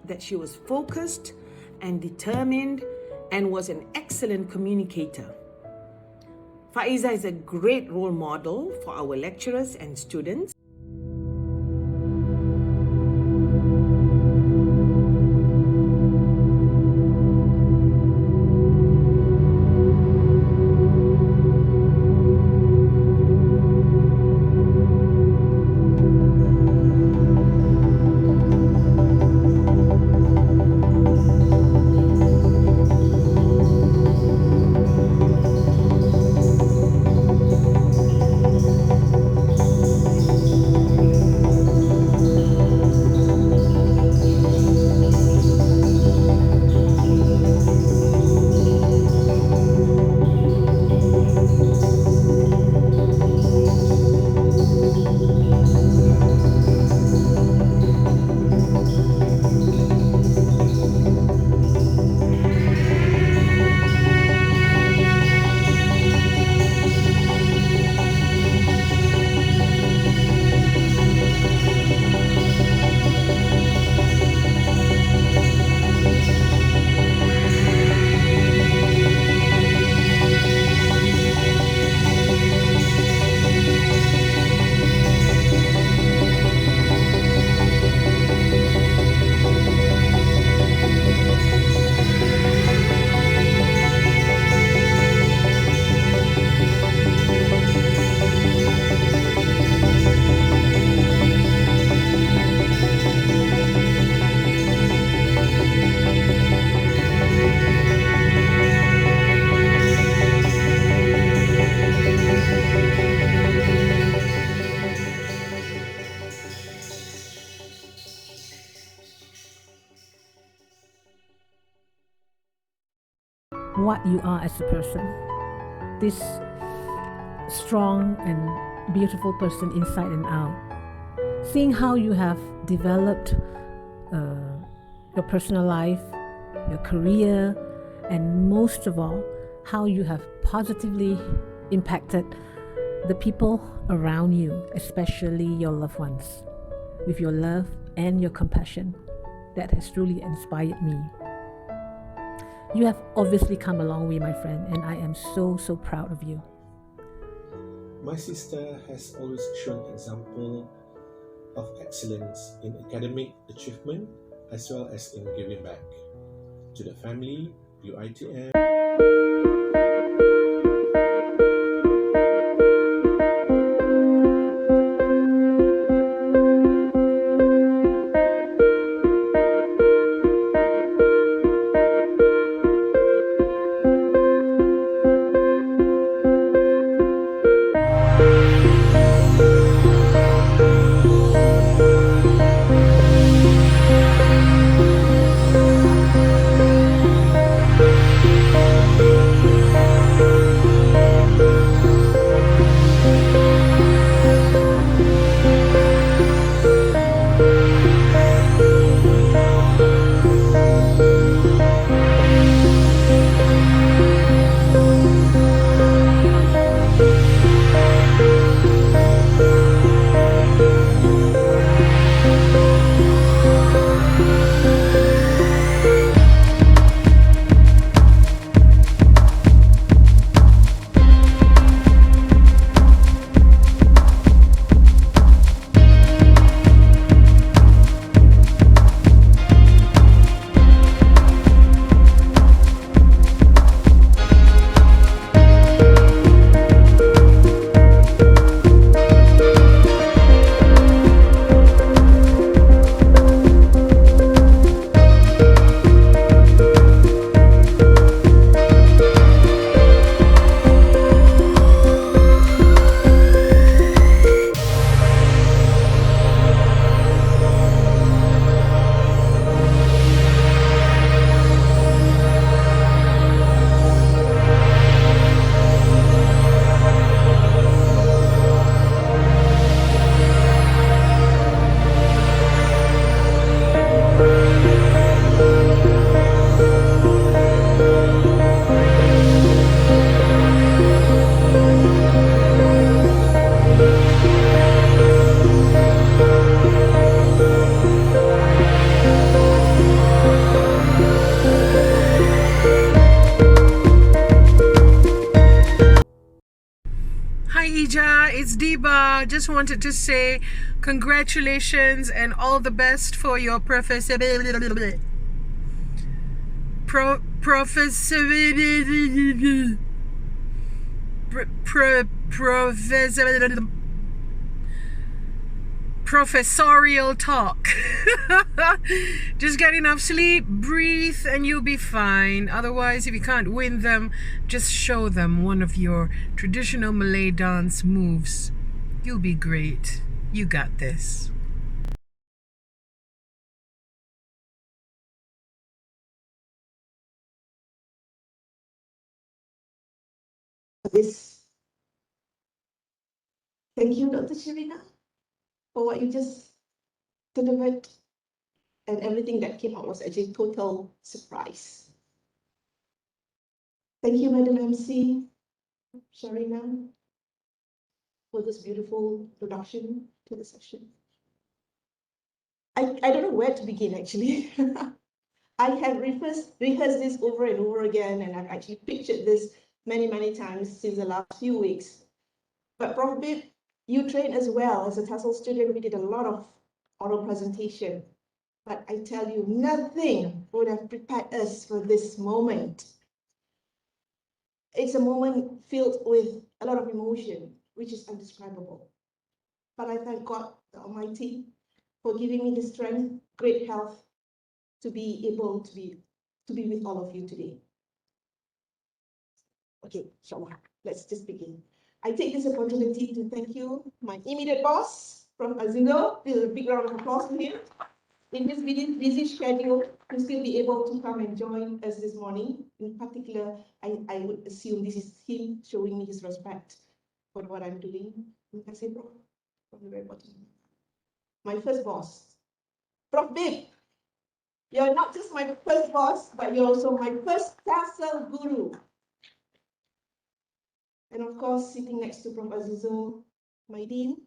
that she was focused and determined and was an excellent communicator. Faizah is a great role model for our lecturers and students. What you are as a person, this strong and beautiful person inside and out, seeing how you have developed your personal life, your career, and most of all, how you have positively impacted the people around you, especially your loved ones, with your love and your compassion. That has truly inspired me. You have obviously come a long way, my friend, and I am so proud of you. My sister has always shown example of excellence in academic achievement as well as in giving back to the family, UiTM. Khadija, it's Diba. Just wanted to say congratulations and all the best for your professor. Professorial Talk. Just get enough sleep, breathe, and you'll be fine. Otherwise, if you can't win them, just show them one of your traditional Malay dance moves. You'll be great. You got this. Thank you, Dr. Sharina, for what you just delivered, and everything that came out was actually a total surprise. Thank you, Madam MC Sharina, for this beautiful introduction to the session. I don't know where to begin, actually. I have rehearsed this over and over again, and I've actually pictured this many, many times since the last few weeks. But Prof. Bib, you trained as well as a TESL student. We did a lot of oral presentation. But I tell you, nothing would have prepared us for this moment. It's a moment filled with a lot of emotion, which is indescribable. But I thank God, the Almighty, for giving me the strength, great health, to be able to be with all of you today. Okay, inshallah, let's just begin. I take this opportunity to thank you, my immediate boss, Prof. Azizo. A big round of applause to him. In his busy schedule, to still be able to come and join us this morning. In particular, I would assume this is him showing me his respect for what I'm doing. I say, Prof, from the very bottom. My first boss, Prof. Bib. You're not just my first boss, but you're also my first TESL guru. And of course, sitting next to Prof. Azizo, my dean,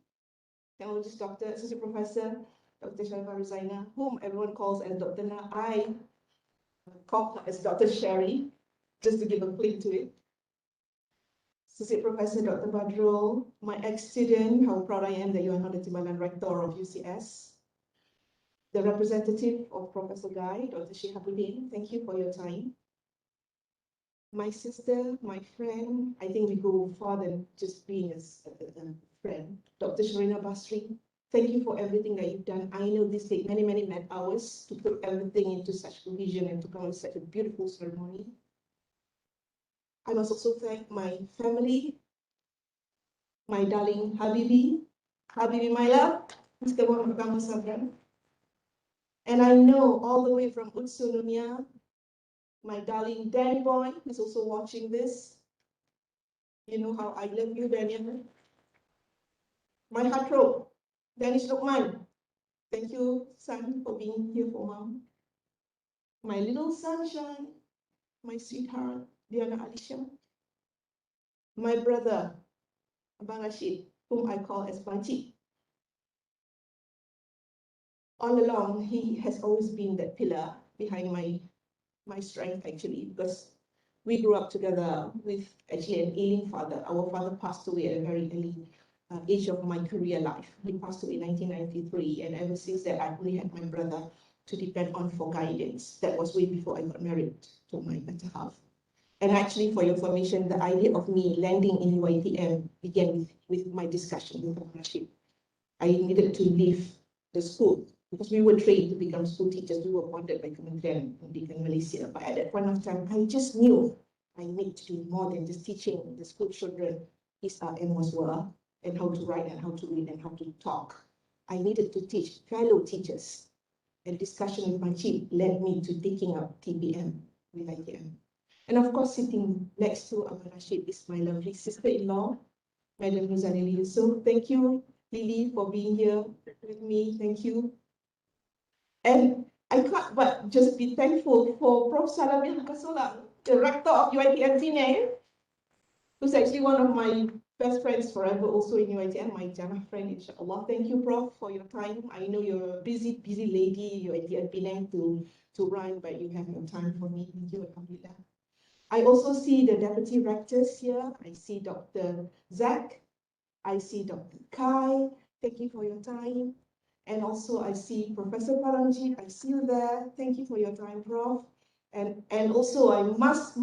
technologist doctor, associate professor, Dr. Sharifah Ruzaina, whom everyone calls as Dr. Na. I call her as Dr. Sherry, just to give a fling to it. Associate Professor Dr. Badrul, my ex-student, how proud I am that you are not a Timbalan Rector of UCS. The representative of Professor Guy, Dr. Shihabuddin, thank you for your time. My sister, my friend, I think we go far than just being a friend, Dr. Sharina Basri, thank you for everything that you've done. I know this takes many, many man hours to put everything into such cohesion and to come with such a beautiful ceremony. I must also thank my family, my darling Habibi, my love, Mr. Muhammad Sabran. And I know all the way from Utsunomiya, my darling Danny boy, who's also watching this. You know how I love you, Daniel. My heartthrob, Danish Lukman. Thank you, son, for being here for mom. My little sunshine, my sweetheart, Diana Alisha. My brother, Abang Rashid, whom I call as Baji. All along, he has always been that pillar behind my strength, actually, because we grew up together with actually an ailing father. Our father passed away at a very early age of my career life. He passed away in 1993, and ever since that, I only had my brother to depend on for guidance. That was way before I got married to my better half. And actually, for your information, the idea of me landing in UiTM began with my discussion with Rashid. I needed to leave the school because we were trained to become school teachers. We were appointed by Kementerian Pendidikan Malaysia. But at that point of time, I just knew I need to do more than just teaching the school children Isra and Waswa and how to write and how to read and how to talk. I needed to teach fellow teachers. And discussion with my chief led me to taking up TBM with ITM. And of course, sitting next to Abang Rashid is my lovely sister-in-law, Madam Ruzanili. So thank you, Lily, for being here with me. Thank you. And I can't but just be thankful for Prof. Salamin Kasola, the rector of UiTM Penang, who's actually one of my best friends forever, also in UiTM, my Jannah friend, inshallah. Thank you, Prof, for your time. I know you're a busy lady, UiTM Penang to run, but you have your time for me. Thank you, alhamdulillah. I also see the deputy rectors here. I see Dr. Zach. I see Dr. Kai, thank you for your time. And also I see Professor Paranjit, I see you there. Thank you for your time, Prof. And also I must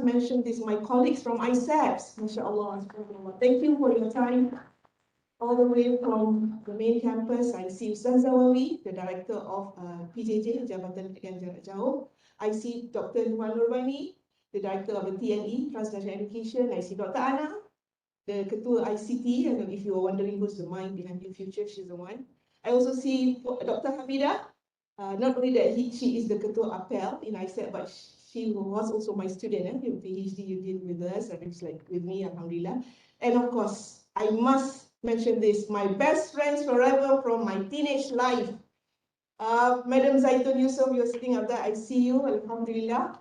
mention this, my colleagues from iCEPS, mashallah, thank you for your time. All the way from the main campus, I see Ustaz Zawawi, the director of PJJ, Jabatan Pendidikan Jarak Jauh. I see Dr. Nuwan Nurbani, the director of the TNE, Transnational Education. I see Dr. Anna, the Ketua ICT, and if you are wondering who's the mind behind your future, she's the one. I also see Dr. Hamida, not only that she is the Ketua Appel in iCEPS, but she was also my student, your PhD you did with us, and it's like with me, alhamdulillah. And of course, I must mention this, my best friends forever from my teenage life. Madam Zaitun Yusuf, you're sitting up there, I see you, alhamdulillah.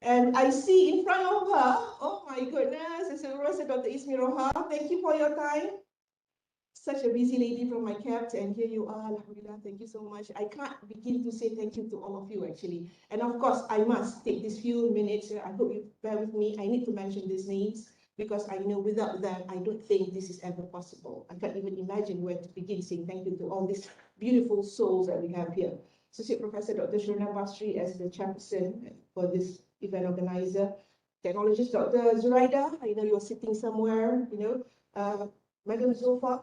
And I see in front of her, oh my goodness, it's Dr. Ismi Roha, thank you for your time. Such a busy lady from my camp, and here you are, alhamdulillah, thank you so much. I can't begin to say thank you to all of you actually. And of course, I must take these few minutes, I hope you bear with me, I need to mention these names, because I know without them, I don't think this is ever possible. I can't even imagine where to begin saying thank you to all these beautiful souls that we have here. Associate Professor Dr. Shurna Basri as the chairperson for this event organizer. Technologist Dr. Zuraida, I know you're sitting somewhere, Madam Zulfa,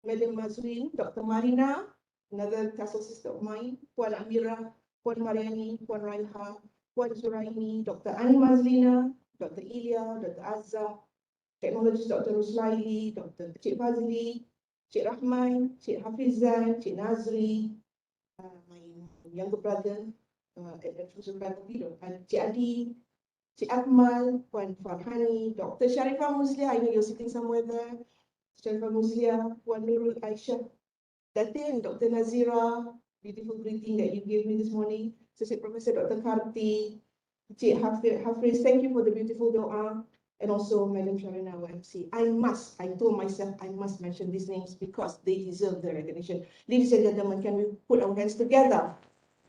Madam Mazrin, Dr. Marina, another TESL sister of mine, Puan Amira, Puan Mariani, Puan Raiha, Puan Zuraini, Dr. Ani Mazlina, Dr. Ilya, Dr. Azza, technologist Dr. Ruslaili, Dr. Cik Fazli, Cik Rahman, Cik Hafizan, Cik Nazri, my younger brother, Cik Adi, Cik Akmal, Puan Farhani, Dr. Sharifah Muslia, I know you're sitting somewhere there, Sharifah Muslia, Puan Nurul Aisyah, Datin, Dr. Nazira, beautiful greeting that you gave me this morning, Associate Professor Dr. Karti, Cik Hafiz, thank you for the beautiful doa, and also Madam Sharina, our MC. I told myself I must mention these names because they deserve the recognition. Ladies and gentlemen, can we put our hands together?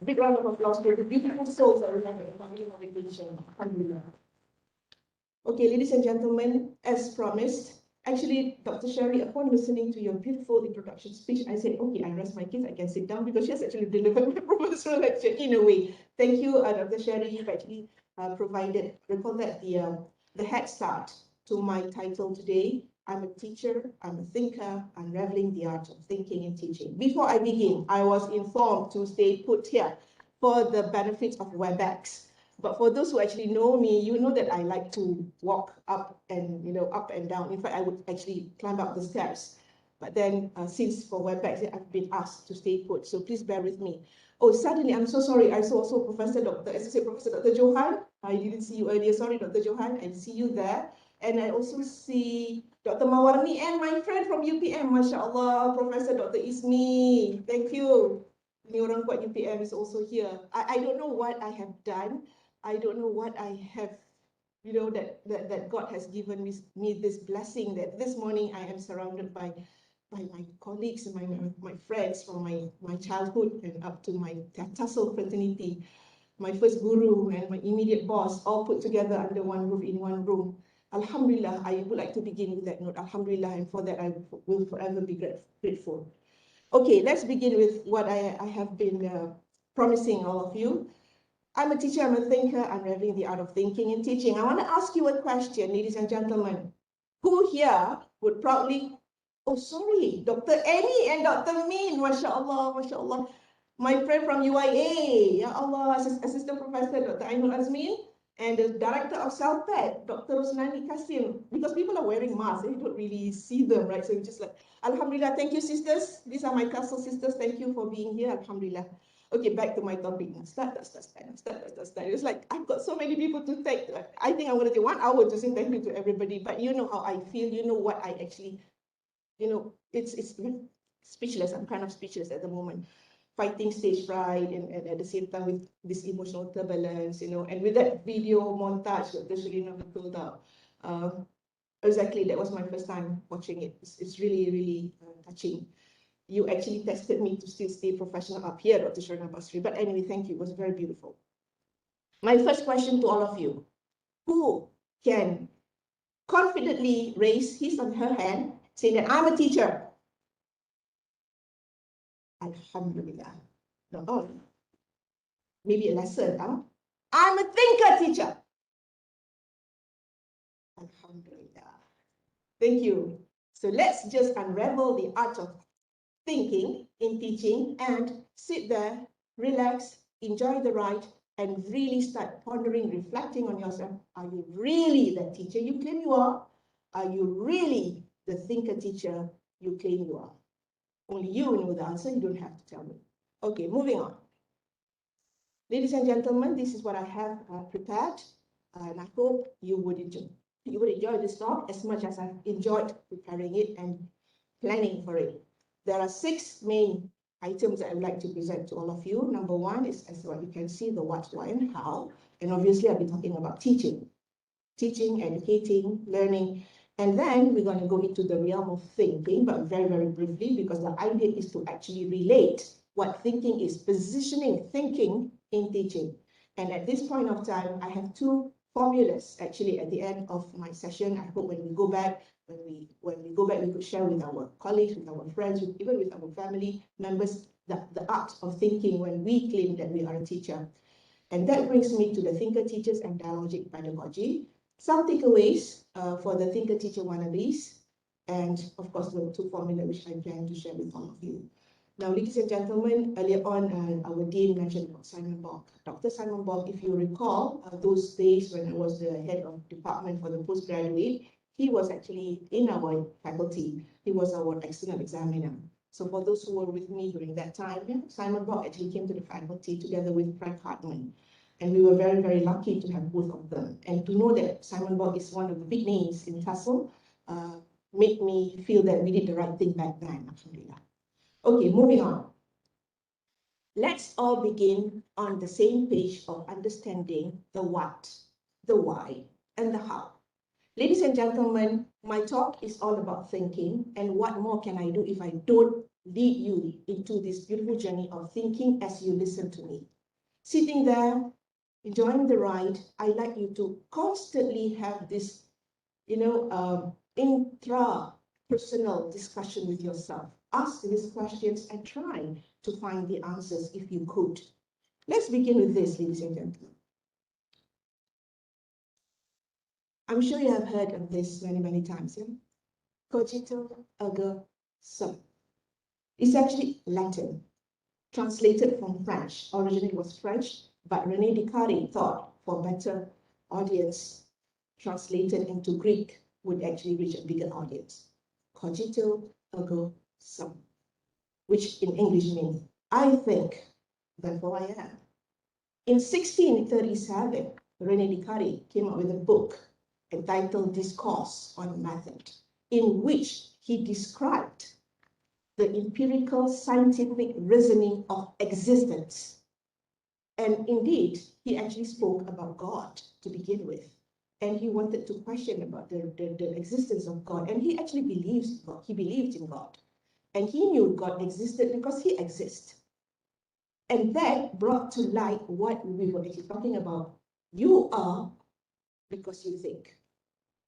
Big round of applause for the beautiful souls that we have in the Faculty of Education. Alhamdulillah. Okay, ladies and gentlemen, as promised, actually, Dr. Sherry, upon listening to your beautiful introduction speech, I said, okay, I rest my case, I can sit down because she has actually delivered my professional lecture in a way. Thank you, Dr. Sherry, you've actually provided, recall that the head start to my title today. I'm a teacher, I'm a thinker, unraveling the art of thinking and teaching. Before I begin, I was informed to stay put here for the benefits of WebEx. But for those who actually know me, you know that I like to walk up and up and down. In fact, I would actually climb up the steps. But then since for WebEx, I've been asked to stay put. So please bear with me. Oh, suddenly, I'm so sorry. I saw also Associate Professor Dr. Johan. I didn't see you earlier. Sorry, Dr. Johan. I see you there. And I also see Dr. Mawarni and my friend from UPM, mashallah, Professor Dr. Ismi. Thank you. Ni orang kuat UPM is also here. I don't know what I have done. I don't know what I have, that God has given me this blessing that this morning I am surrounded by my colleagues and my friends from my childhood and up to my TESL fraternity, my first guru and my immediate boss, all put together under one roof in one room. Alhamdulillah, I would like to begin with that note. Alhamdulillah, and for that I will forever be grateful. Okay, let's begin with what I have been promising all of you. I'm a teacher, I'm a thinker, unraveling the art of thinking and teaching. I want to ask you a question, ladies and gentlemen. Who here would proudly, oh sorry, Dr. Annie and Dr. Min, mashallah, mashallah. My friend from UIA, ya Allah, Assistant Professor Dr. Ainul Azmin, and the Director of CELPED, Dr. Rosnani Kasim, because people are wearing masks, you don't really see them, right? So you're just like, Alhamdulillah, thank you, sisters. These are my TESL sisters. Thank you for being here, Alhamdulillah. Okay, back to my topic. Start. It's like, I've got so many people to thank. I think I'm going to take 1 hour to say thank you to everybody, but you know how I feel, you know what I actually, it's speechless. I'm kind of speechless at the moment. Fighting stage fright and at the same time with this emotional turbulence, and with that video montage that the Sharina pulled out. Exactly, that was my first time watching it. It's really, really touching. You actually tested me to still stay professional up here, Dr. Sharina Basri. But anyway, thank you. It was very beautiful. My first question to all of you. Who can confidently raised his or her hand, saying that I'm a teacher. Alhamdulillah. Not all. Maybe a lesson, huh? I'm a thinker teacher. Alhamdulillah. Thank you. So let's just unravel the art of thinking in teaching and sit there, relax, enjoy the ride, and really start pondering, reflecting on yourself. Are you really the teacher you claim you are? Are you really the thinker teacher you claim you are? Only you know the answer, you don't have to tell me. Okay, moving on. Ladies and gentlemen, this is what I have prepared, and I hope you would enjoy this talk as much as I've enjoyed preparing it and planning for it. There are 6 main items that I would like to present to all of you. Number 1 is, as what you can see, the what, why, and how. And obviously, I'll be talking about teaching, educating, learning. And then we're going to go into the realm of thinking, but very, very briefly, because the idea is to actually relate what thinking is, positioning thinking in teaching. And at this point of time, I have 2 formulas actually at the end of my session. I hope when we go back, we could share with our colleagues, with our friends, even with our family members, the art of thinking when we claim that we are a teacher. And that brings me to the thinker teachers and dialogic pedagogy. Some takeaways for the thinker teacher wannabes, and of course the 2 formulas which I plan to share with all of you. Now, ladies and gentlemen, earlier on, our dean mentioned about Simon Bock. Dr. Simon Bock, if you recall, those days when I was the head of department for the postgraduate, he was actually in our faculty. He was our external examiner. So for those who were with me during that time, Simon Bock actually came to the faculty together with Frank Hartman. And we were very, very lucky to have both of them. And to know that Simon Bock is one of the big names in TESL made me feel that we did the right thing back then, alhamdulillah. Okay, moving on. Let's all begin on the same page of understanding the what, the why, and the how. Ladies and gentlemen, my talk is all about thinking, and what more can I do if I don't lead you into this beautiful journey of thinking as you listen to me? Sitting there, enjoying the ride, I like you to constantly have this, intra-personal discussion with yourself. Ask these questions and try to find the answers if you could. Let's begin with this, ladies and gentlemen. I'm sure you have heard of this many, many times. Yeah? Cogito ergo sum. It's actually Latin, translated from French. Originally it was French, but René Descartes thought for better audience, translated into Greek would actually reach a bigger audience. Cogito ergo sum, which in English means I think, therefore I am. In 1637, René Descartes came up with a book entitled Discourse on Method, in which he described the empirical scientific reasoning of existence. And indeed, he actually spoke about God to begin with. And he wanted to question about the existence of God. And he actually believes in God. He believed in God. And he knew God existed because he exists. And that brought to light what we were actually talking about. You are because you think.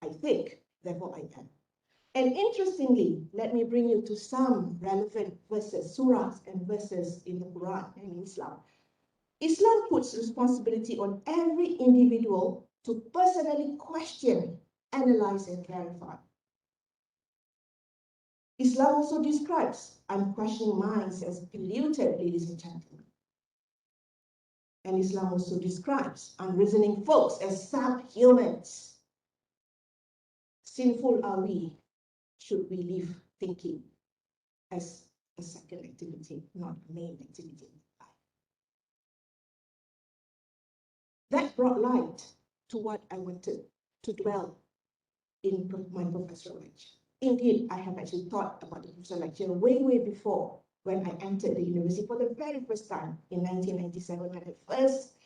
I think, therefore I am. And interestingly, let me bring you to some relevant verses, surahs and verses in the Quran and in Islam. Islam puts responsibility on every individual to personally question, analyze, and clarify. Islam also describes unquestioning minds as polluted, ladies and gentlemen. And Islam also describes unreasoning folks as subhumans. Sinful are we, should we live thinking as a second activity, not a main activity. That brought light to what I wanted to dwell in my professorial lecture. Indeed, I have actually thought about the professorial lecture way, way before when I entered the university for the very first time in 1997,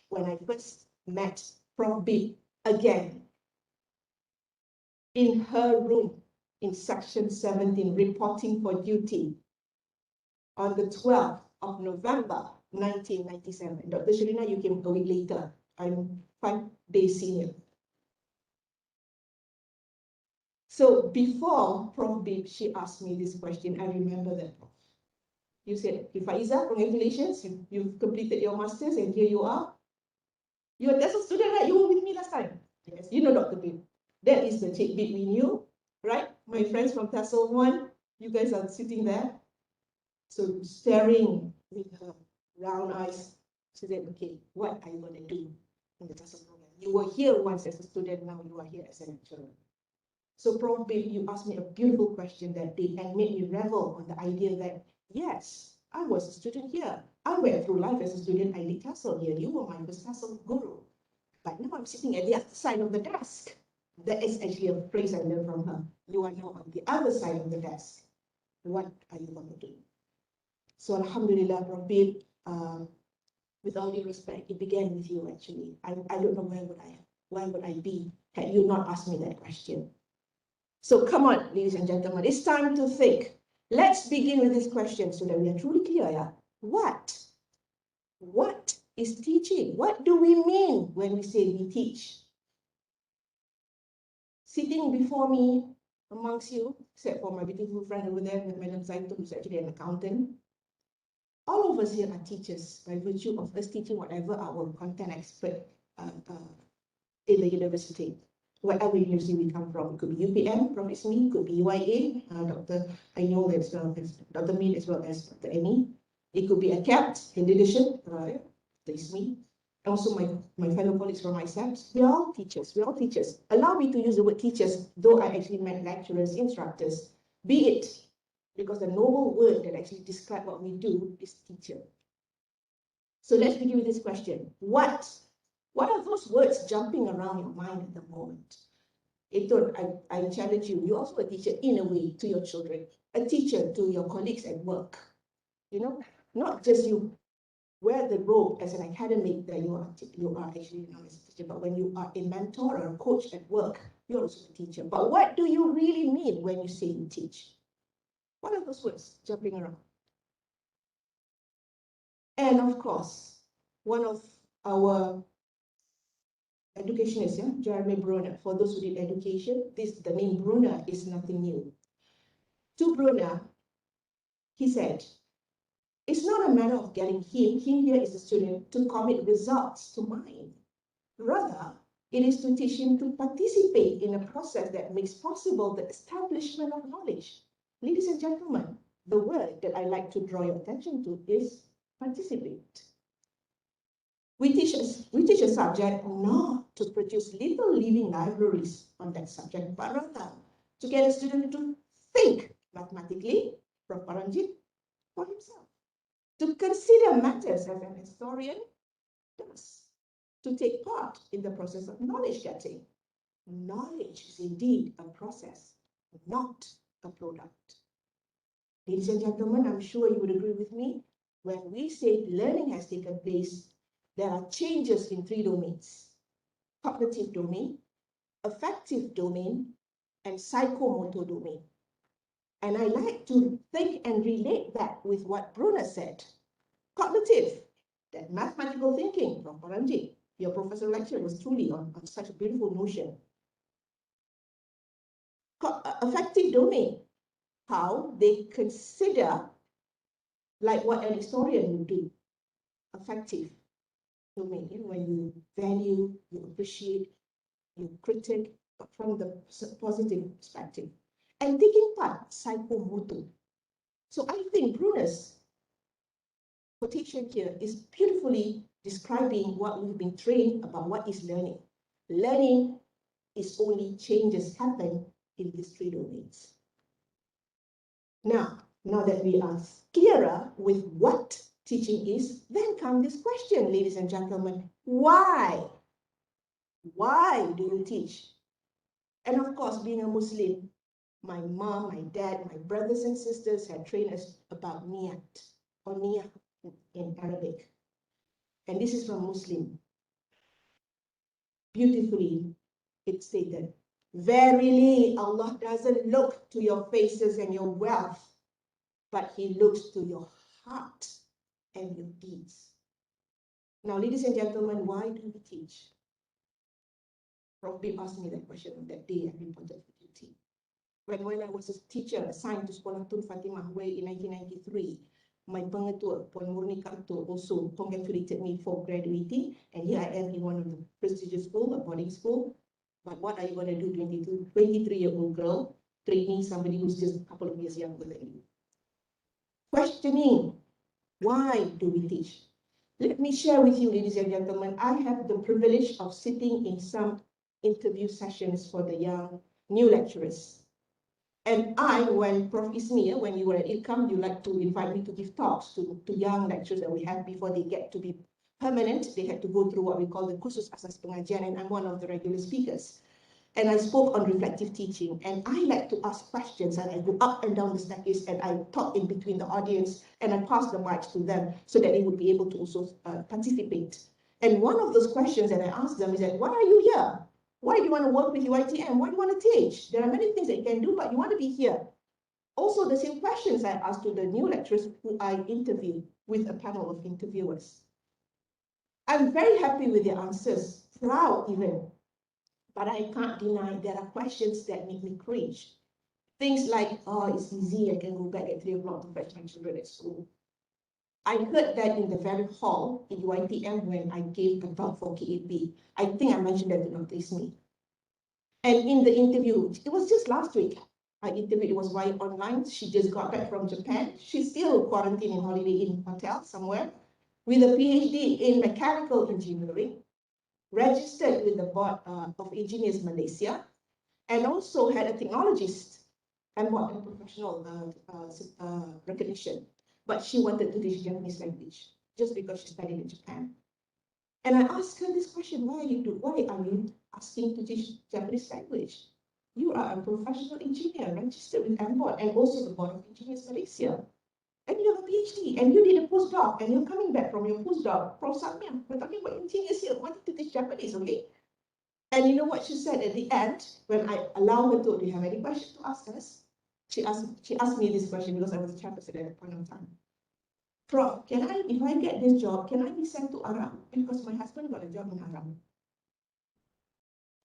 when I first met Prof B again in her room in section 17, reporting for duty on the 12th of November, 1997. Dr. Sharina, you came a week later. I'm 5 days senior. So before Prof. Bib, she asked me this question. I remember that. You said, Faizah, congratulations, you've completed your master's and here you are. You're a TESL student, right? You were with me last time. Yes, you know Dr. Bib. That is the Cik Bib we knew, right? My friends from TESL 1, you guys are sitting there. So staring with her round eyes, she said, okay, what are you going to do in the TESL program? You were here once as a student, now you are here as a lecturer. So Prof. Bib, you asked me a beautiful question that day and made me revel on the idea that, yes, I was a student here. I went through life as a student. I did TESL here. You were my first TESL guru. But now I'm sitting at the other side of the desk. That is actually a phrase I learned from her. You are now on the other side of the desk. What are you going to do? So Alhamdulillah, Prof. Bib, with all due respect, it began with you actually. I don't know where would I be had you not asked me that question. So come on, ladies and gentlemen, it's time to think. Let's begin with this question so that we are truly clear. Yeah? What is teaching? What do we mean when we say we teach? Sitting before me amongst you, except for my beautiful friend over there, Madam Zaito, who's actually an accountant, all of us here are teachers by virtue of us teaching whatever our content expert in the university. Whatever university we come from, it could be UPM, Prof. Ismi, could be UiA, Dr. I know as well as Dr. Min as well as Dr. Annie. It could be ACAPT in leadership, Dr. Ismi. Also my fellow colleagues from iCEPS. We're all teachers, we're all teachers. Allow me to use the word teachers, though I actually meant lecturers, instructors, be it, because the noble word that actually describes what we do is teacher. So let's begin with this question. What are those words jumping around your mind at the moment? I challenge you. You're also a teacher in a way to your children, a teacher to your colleagues at work. You know, not just you wear the robe as an academic that you are actually known as a teacher, but when you are a mentor or a coach at work, you're also a teacher. But what do you really mean when you say you teach? What are those words jumping around? And of course, one of our educationists, yeah, Jeremy Brunner, for those who did education, the name Brunner is nothing new. To Brunner, he said, it's not a matter of getting him here is a student, to commit results to mind. Rather, it is to teach him to participate in a process that makes possible the establishment of knowledge. Ladies and gentlemen, the word that I like to draw your attention to is participate. We teach a subject not to produce little living libraries on that subject, but rather to get a student to think mathematically, Prof. Paranjit, for himself, to consider matters as an historian does, to take part in the process of knowledge getting. Knowledge is indeed a process, not a product. Ladies and gentlemen, I'm sure you would agree with me when we say learning has taken place. There are changes in 3 domains: cognitive domain, affective domain, and psychomotor domain. And I like to think and relate that with what Brunner said. Cognitive, that mathematical thinking from Paranjit. Your professor lecture was truly on such a beautiful notion. Affective domain, how they consider, like what an historian would do, affective domain, when you value, you appreciate, you critique, but from the positive perspective. And taking part, psychomotor. So I think Brunner's quotation here is beautifully describing what we've been trained about what is learning. Learning is only changes happen in these 3 domains. Now that we are clearer with what teaching is, then comes this question, ladies and gentlemen. Why? Why do you teach? And of course, being a Muslim, my mom, my dad, my brothers and sisters had trained us about niyat, or niyah in Arabic. And this is from Muslim. Beautifully, it stated, verily, Allah doesn't look to your faces and your wealth, but He looks to your heart and your deeds. Now, ladies and gentlemen, why do we teach? Prof. Bib asked me that question on that day I reported for duty. when I was a teacher assigned to Sekolah Tun Fatimah Way in 1993, my pengetua, Puan Murni Karto, also congratulated me for graduating. And here I am in one of the prestigious school, a boarding school. But what are you going to do, 23-year-old girl, training somebody who's just a couple of years younger than you? Questioning, why do we teach? Let me share with you, ladies and gentlemen, I have the privilege of sitting in some interview sessions for the young new lecturers. And when Prof Ismi, when you were at ILCAM, you like to invite me to give talks to young lecturers that we have before they get to be permanent. They had to go through what we call the Khusus Asas Pengajian, and I'm one of the regular speakers. And I spoke on reflective teaching, and I like to ask questions, and I go up and down the staircase, and I talk in between the audience, and I pass the mic to them so that they would be able to also participate. And one of those questions that I asked them is that, why are you here? Why do you want to work with UiTM? Why do you want to teach? There are many things that you can do, but you want to be here. Also, the same questions I asked to the new lecturers who I interviewed with a panel of interviewers. I'm very happy with their answers, proud even. But I can't deny there are questions that make me cringe. Things like, oh, it's easy, I can go back at 3 o'clock to fetch my children at school. I heard that in the very hall in UiTM when I gave a talk for KAP. I think I mentioned that to Dr. Ismi. And in the interview, it was just last week, I interviewed, it was via online. She just got back from Japan. She's still quarantined in Holiday Inn Hotel somewhere with a PhD in mechanical engineering, registered with the Board of Engineers Malaysia, and also had a technologist and professional recognition. But she wanted to teach Japanese language just because she studied in Japan. And I asked her this question, why are you asking to teach Japanese language? You are a professional engineer registered with MBOD and also the Board of Engineers Malaysia. And you have a PhD and you did a postdoc and you're coming back from your postdoc. Prof Samia, we're talking about engineers here wanting to teach Japanese, okay? And you know what she said at the end, when I allowed her to, do you have any questions to ask us? She asked me this question because I was a chairperson at that point of time. Prof, if I get this job, can I be sent to Aram? Because my husband got a job in Aram.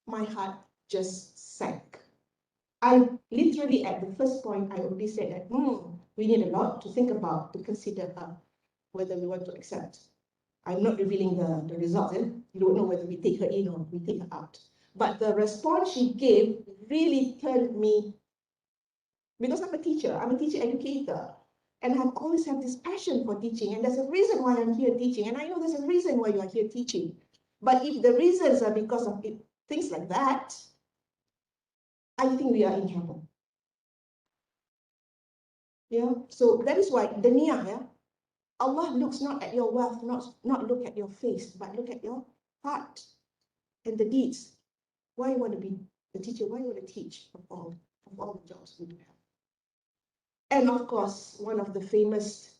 My heart just sank. I literally, at the first point, I already said that, we need a lot to think about, to consider whether we want to accept. I'm not revealing the results. You don't know whether we take her in or we take her out. But the response she gave really turned me, because I'm a teacher educator, and I've always had this passion for teaching, and there's a reason why I'm here teaching, and I know there's a reason why you are here teaching. But if the reasons are because of things like that, I think we are in trouble. Yeah, so that is why the niyah, yeah? Allah looks not at your wealth, not look at your face, but look at your heart and the deeds. Why you want to be a teacher? Why you want to teach of all the jobs we have? And of course, one of the famous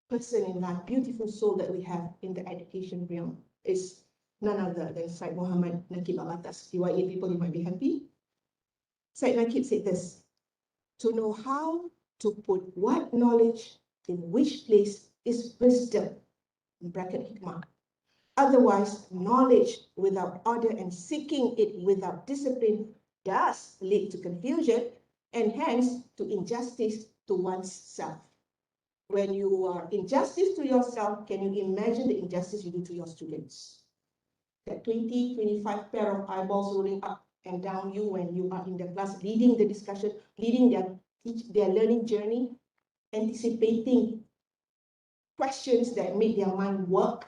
person in life, beautiful soul that we have in the education realm is none other than Syed Muhammad Nakib Al-Atas. UiA people, you might be happy. Syed Nakib said this, to know how to put what knowledge in which place is wisdom, in bracket hikmah. Otherwise, knowledge without order and seeking it without discipline does lead to confusion and hence to injustice to one's self. When you are injustice to yourself, can you imagine the injustice you do to your students? That 20, 25 pair of eyeballs rolling up and down you when you are in the class, leading the discussion, leading their learning journey, anticipating questions that make their mind work.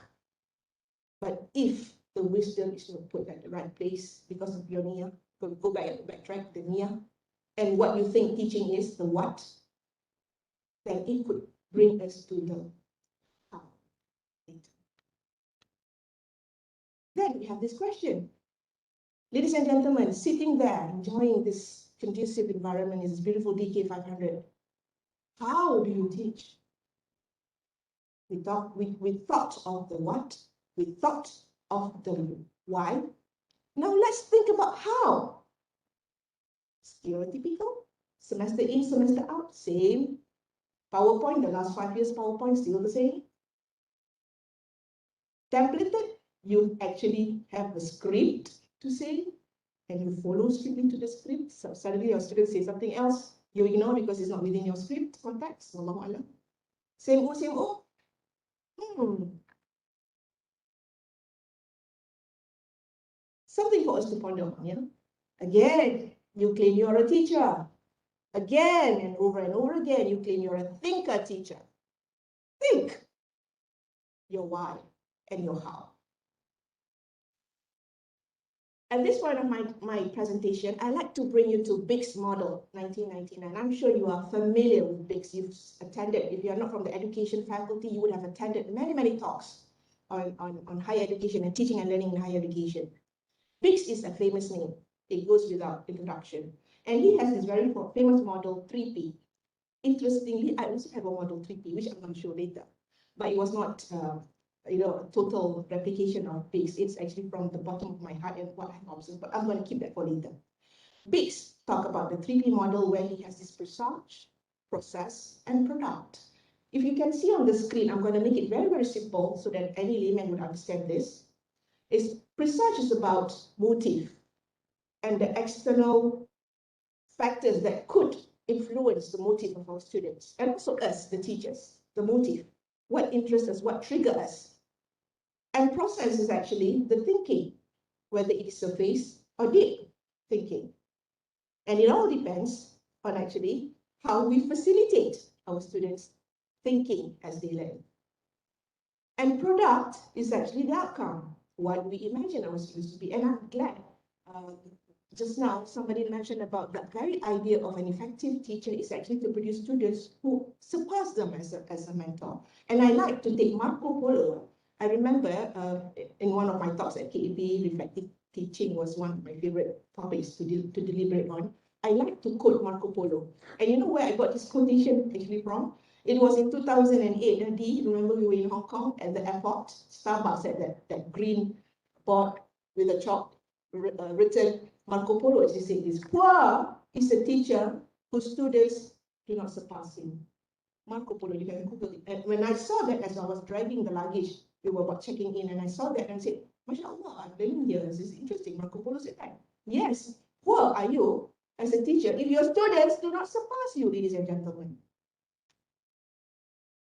But if the wisdom is not put at the right place because of your niyyah, go backtrack the niyyah, and what you think teaching is, the what, then it could bring us to the how later. Then we have this question. Ladies and gentlemen, sitting there, enjoying this conducive environment in this beautiful DK500, how do you teach? We thought of the what, we thought of the why. Now let's think about how. Stereotypical, semester in, semester out, same. PowerPoint, the last 5 years PowerPoint, still the same. Templated, you actually have a script to say. and you follow strictly to the script. So suddenly your student says something else, you ignore because it's not within your script context. Wallahu alam. Same O, same O. Something for us to ponder on, yeah? Again, you claim you're a teacher. Again, and over again, you claim you're a thinker teacher. Think your why and your how. At this point of my presentation, I like to bring you to Biggs model 1999. I'm sure you are familiar with Biggs. You've attended, if you're not from the education faculty, you would have attended many, many talks on higher education and teaching and learning in higher education. Biggs is a famous name. It goes without introduction. And he has this very famous model 3P. Interestingly, I also have a model 3P, which I'm going to show later. But it was not a total replication of Biggs. It's actually from the bottom of my heart and what I've observed, but I'm going to keep that for later. Biggs talk about the 3P model where he has this presage, process, and product. If you can see on the screen, I'm going to make it very, very simple so that any layman would understand this. Presage is about motive and the external factors that could influence the motive of our students, and also us, the teachers, the motive, what interests us, what triggers us. And process is actually the thinking, whether it is surface or deep thinking. And it all depends on actually how we facilitate our students' thinking as they learn. And product is actually the outcome, what we imagine our students to be. And I'm glad just now somebody mentioned about the very idea of an effective teacher is actually to produce students who surpass them as a mentor. And I like to take Marco Polo. I remember in one of my talks at KEP, reflective teaching was one of my favorite topics to deliberate on. I like to quote Marco Polo. And you know where I got this quotation actually from? It was in 2008. Remember we were in Hong Kong at the airport. Starbucks had that green board with a chalk written. Marco Polo actually said this: poor is a teacher whose students do not surpass him. Marco Polo, you can Google it. And when I saw that as I was dragging the luggage, we were about checking in, and I saw that and said, MashaAllah, I'm learning here. This is interesting. Marco Polo said that. Yes, poor are you as a teacher if your students do not surpass you, ladies and gentlemen.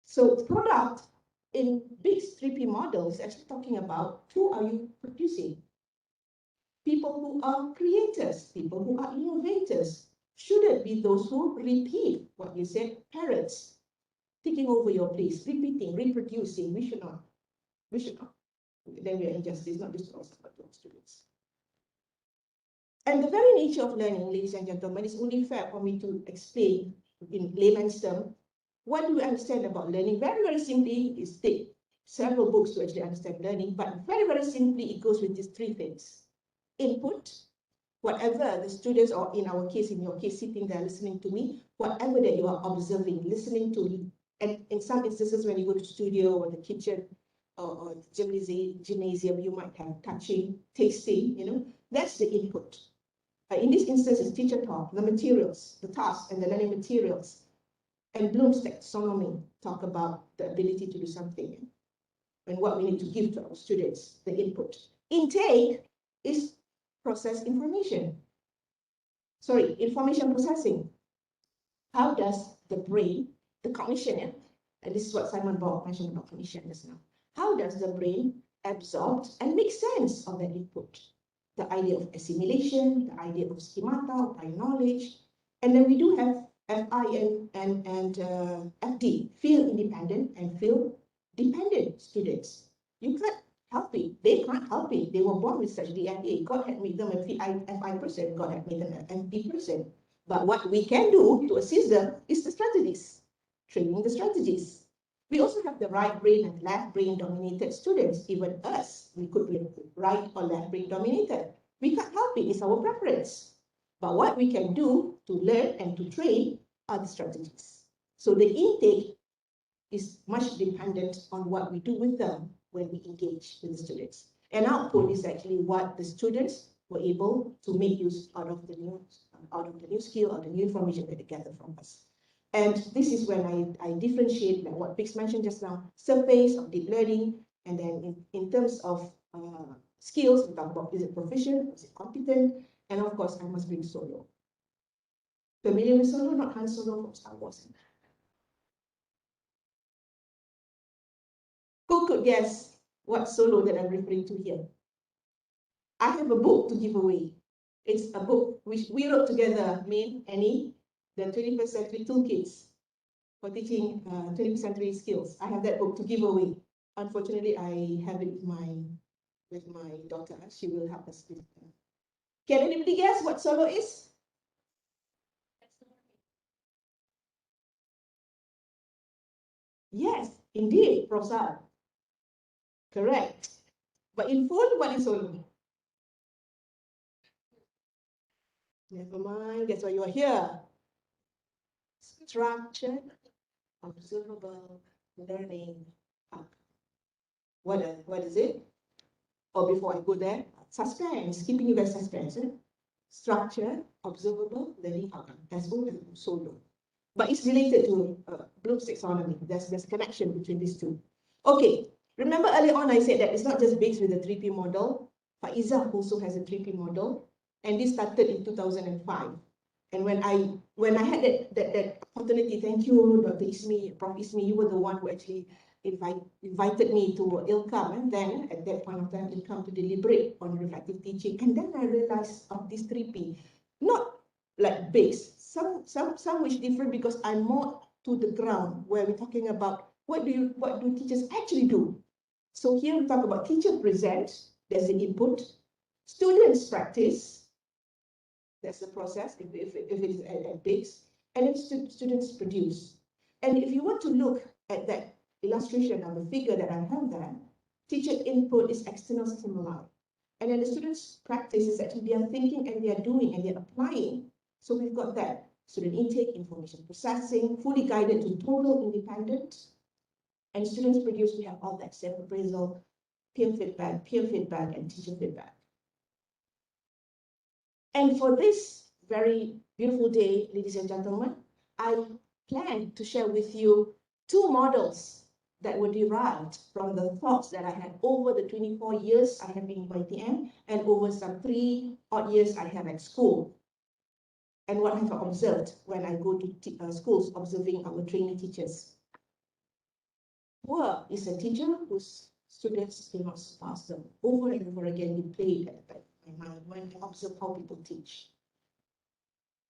So product in Biggs 3P model is actually talking about who are you producing? People who are creators, people who are innovators. Should it be those who repeat what you said, parrots, taking over your place, repeating, reproducing? We should not. We should not. Then we are injustice, not just to us, but to our students. And the very nature of learning, ladies and gentlemen, is only fair for me to explain in layman's terms. What do we understand about learning? Very, very simply, is take several books to actually understand learning, but very, very simply, it goes with these three things. Input, whatever the students, or in our case, in your case, sitting there listening to me, whatever that you are observing, listening to, and in some instances, when you go to the studio or the kitchen or gymnasium, you might have touching, tasting, that's the input. In this instance, it's teacher talk, the materials, the tasks, and the learning materials. And Bloom's taxonomy talk about the ability to do something and what we need to give to our students, the input. Intake is process information. Information processing. How does the brain, the cognition, and this is what Simon Borg mentioned about cognition just now. How does the brain absorb and make sense of that input? The idea of assimilation, the idea of schemata, of knowledge. And then we do have FI and FD, field independent and field dependent students. You can't help it. They can't help it. They were born with such DNA. God had made them a FI person. God had made them an FD person. But what we can do to assist them is the strategies, training the strategies. We also have the right brain and left brain dominated students. Even us, we could be right or left brain dominated. We can't help it. It's our preference. But what we can do to learn and to train are the strategies. So the intake is much dependent on what we do with them when we engage with the students. And output is actually what the students were able to make use out of the new skill or the new information that they gather from us. And this is when I differentiate, like what Biggs mentioned just now, surface of deep learning, and then in terms of skills, we talk about is it proficient, is it competent, And of course, I must bring Solo. Familiar with Solo? Not Han Solo from Star Wars. Who could guess what Solo that I'm referring to here? I have a book to give away. It's a book which we wrote together, me, Annie, the 21st Century Toolkits for teaching 21st century skills. I have that book to give away. Unfortunately, I have it with my daughter. She will help us with that. Can anybody guess what Solo is? Yes, indeed, Prof. Correct. But in full, what is Solo? Never mind, that's why you are here. Structured, observable learning outcome. What is it? Or before I go there, suspense, keeping you guys suspense. Structured, observable learning outcome. That's all Solo. But it's related to Bloom's taxonomy. There's a connection between these two. Okay, remember earlier on I said that it's not just based with the 3P model. Faizah also has a 3P model, and this started in 2005. And when I had that opportunity, thank you, Dr. Ismi, Prof. Ismi, you were the one who actually invited me to ILCAM, and then at that point of time, ILCAM to deliberate on reflective teaching. And then I realized of this 3P, not like base, some which different because I'm more to the ground where we're talking about what do teachers actually do. So here we talk about teacher present, there's the input, students practice, that's the process, if it is at base, and then students produce. And if you want to look at that illustration of the figure that I have there, teacher input is external stimuli. And then the students' practice is actually they are thinking and they are doing and they are applying. So we've got that. Student intake, information processing, fully guided to total independence. And students produce, we have all that self-appraisal, peer feedback, and teacher feedback. And for this very beautiful day, ladies and gentlemen, I plan to share with you two models that were derived from the thoughts that I had over the 24 years I have been in UiTM and over some 3 odd years I have at school. And what I have observed when I go to schools observing our trainee teachers. Poor is a teacher whose students do not pass them. Over and over again, we play at the back of my mind when I observe how people teach.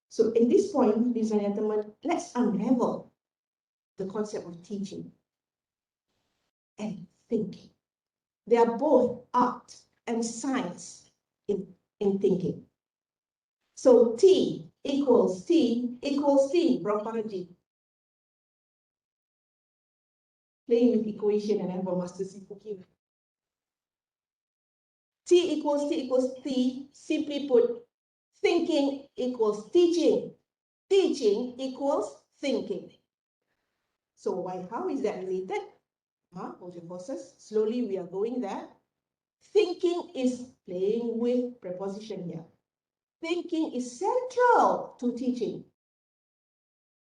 So in this point, ladies and gentlemen, let's unravel the concept of teaching and thinking. They are both art and science in thinking. So T equals T, Prof. Majid. Playing with equation and then for Master C4Q. T equals T, simply put, thinking equals teaching. Teaching equals thinking. So how is that related? Hold your horses. Slowly we are going there. Thinking is playing with preposition here. Thinking is central to teaching.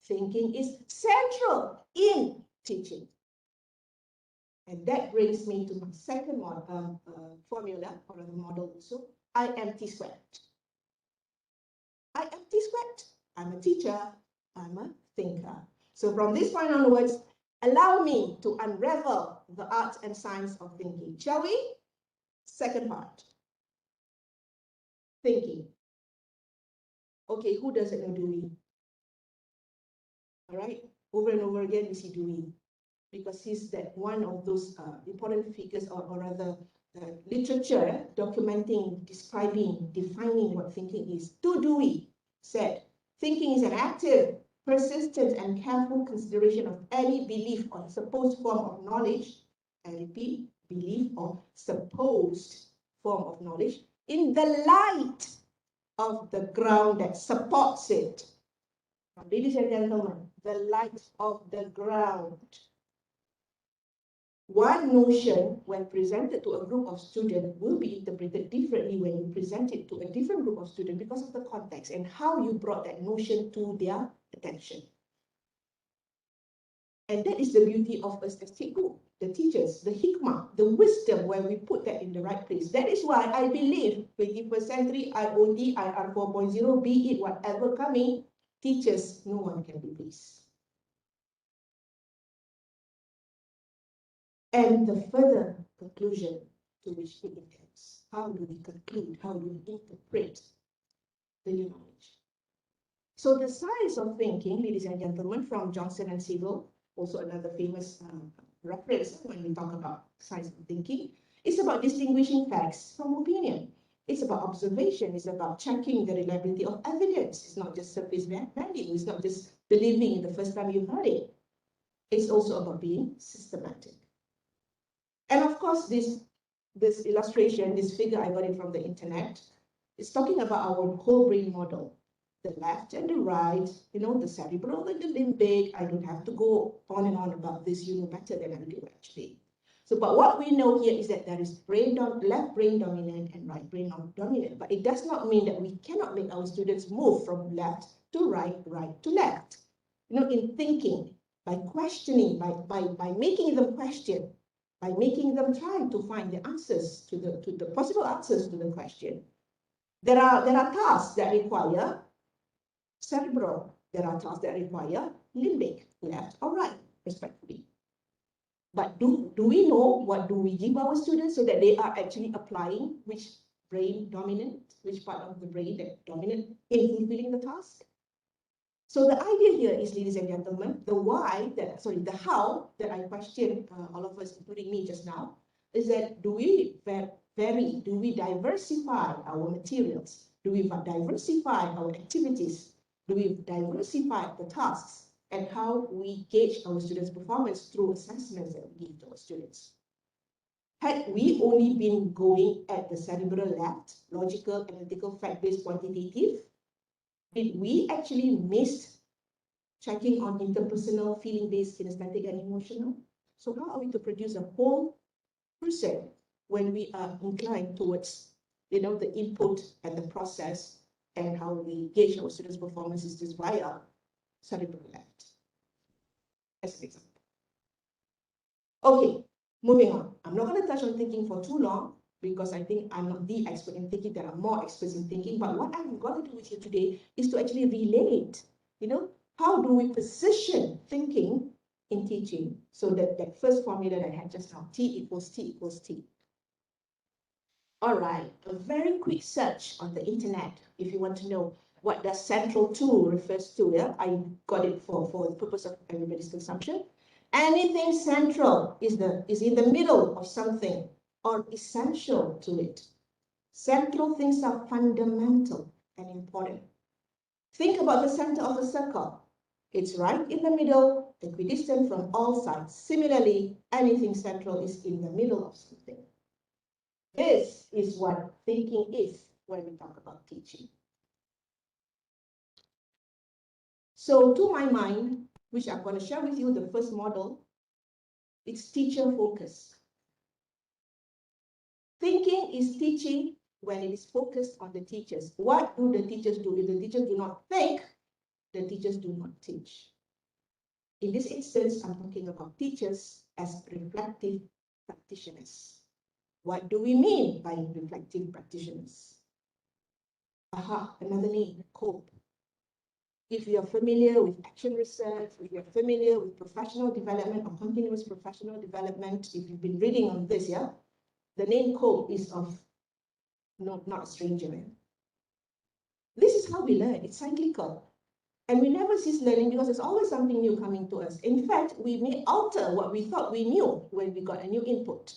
Thinking is central in teaching. And that brings me to my second formula, or the model also, I am T squared. I am T squared. I'm a teacher. I'm a thinker. So from this point onwards, allow me to unravel the art and science of thinking. Shall we? Second part. Thinking. Okay, who doesn't know Dewey? All right, over and over again we see Dewey, because he's that one of those important figures, or rather literature documenting, describing, defining what thinking is. To Dewey said, thinking is an active, persistent, and careful consideration of any belief or supposed form of knowledge. I repeat, belief or supposed form of knowledge in the light of the ground that supports it. Now, ladies and gentlemen, the light of the ground. One notion, when presented to a group of students, will be interpreted differently when you present it to a different group of students because of the context and how you brought that notion to their attention. And that is the beauty of a statistic book. the teachers, the hikmah, the wisdom, where we put that in the right place. That is why I believe 21st century, IoT, IR 4.0, be it whatever coming, teachers, no one can replace. And the further conclusion to which it intends. How do we conclude? How do we interpret the new knowledge? So the science of thinking, ladies and gentlemen, from Johnson and Siegel, also another famous reference when we talk about science of thinking, is about distinguishing facts from opinion. It's about observation. It's about checking the reliability of evidence. It's not just surface value. It's not just believing the first time you heard it. It's also about being systematic. And of course, this illustration, this figure, I got it from the internet, is talking about our whole brain model. The left and the right, the cerebral and the limbic. I don't have to go on and on about this, you know better than I do actually. So, but what we know here is that there is left brain dominant and right brain dominant, but it does not mean that we cannot make our students move from left to right, right to left. In thinking, by questioning, by making them question, by making them try to find the answers to the possible answers to the question. There are tasks that require cerebral. There are tasks that require limbic, left or right, respectively. But do we know what do we give our students so that they are actually applying which brain dominant, which part of the brain that dominant in fulfilling the task? So the idea here is, ladies and gentlemen, the how that I questioned all of us, including me just now, is that do we vary, do we diversify our materials? Do we diversify our activities? Do we diversify the tasks and how we gauge our students' performance through assessments that we give to our students? Had we only been going at the cerebral left, logical, analytical, fact-based, quantitative, did we actually miss checking on interpersonal, feeling-based, kinesthetic, and emotional? So how are we to produce a whole person when we are inclined towards, the input and the process and how we gauge our students' performance is just via cerebral left, as an example. Okay, moving on. I'm not going to touch on thinking for too long because I think I'm not the expert in thinking. There are more experts in thinking. But what I'm going to do with you today is to actually relate, how do we position thinking in teaching so that first formula that I had just now, T equals T equals T. All right, a very quick search on the internet if you want to know what does central to refers to. Yeah, I got it for the purpose of everybody's consumption. Anything central is in the middle of something or essential to it. Central things are fundamental and important. Think about the center of a circle. It's right in the middle, equidistant from all sides. Similarly, anything central is in the middle of something. This is what thinking is when we talk about teaching. So to my mind, which I'm going to share with you, the first model, it's teacher focus. Thinking is teaching when it is focused on the teachers. What do the teachers do? If the teachers do not think, the teachers do not teach. In this instance, I'm talking about teachers as reflective practitioners. What do we mean by reflective practitioners? Another name, COPE. If you are familiar with action research, if you're familiar with professional development or continuous professional development, if you've been reading on this, yeah, the name COPE is not a stranger. This is how we learn. It's cyclical. And we never cease learning because there's always something new coming to us. In fact, we may alter what we thought we knew when we got a new input.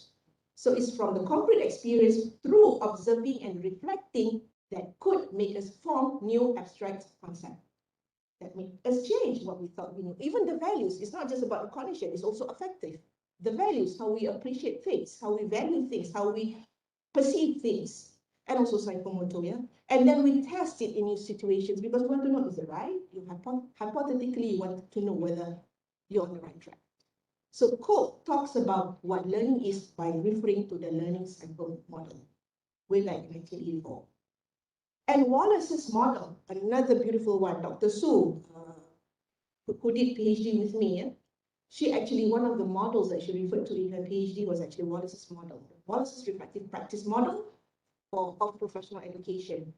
So it's from the concrete experience through observing and reflecting that could make us form new abstract concepts that make us change what we thought we knew. Even the values, it's not just about the cognition, it's also affective. The values, how we appreciate things, how we value things, how we perceive things, and also psychomotor, yeah? And then we test it in new situations because we want to know, is it right? You hypothetically want to know whether you're on the right track. So COPE talks about what learning is by referring to the learning cycle model, way back in 1984. And Wallace's model, another beautiful one, Dr. Su, who did PhD with me, She actually, one of the models that she referred to in her PhD was actually Wallace's model, Wallace's reflective practice model of professional education.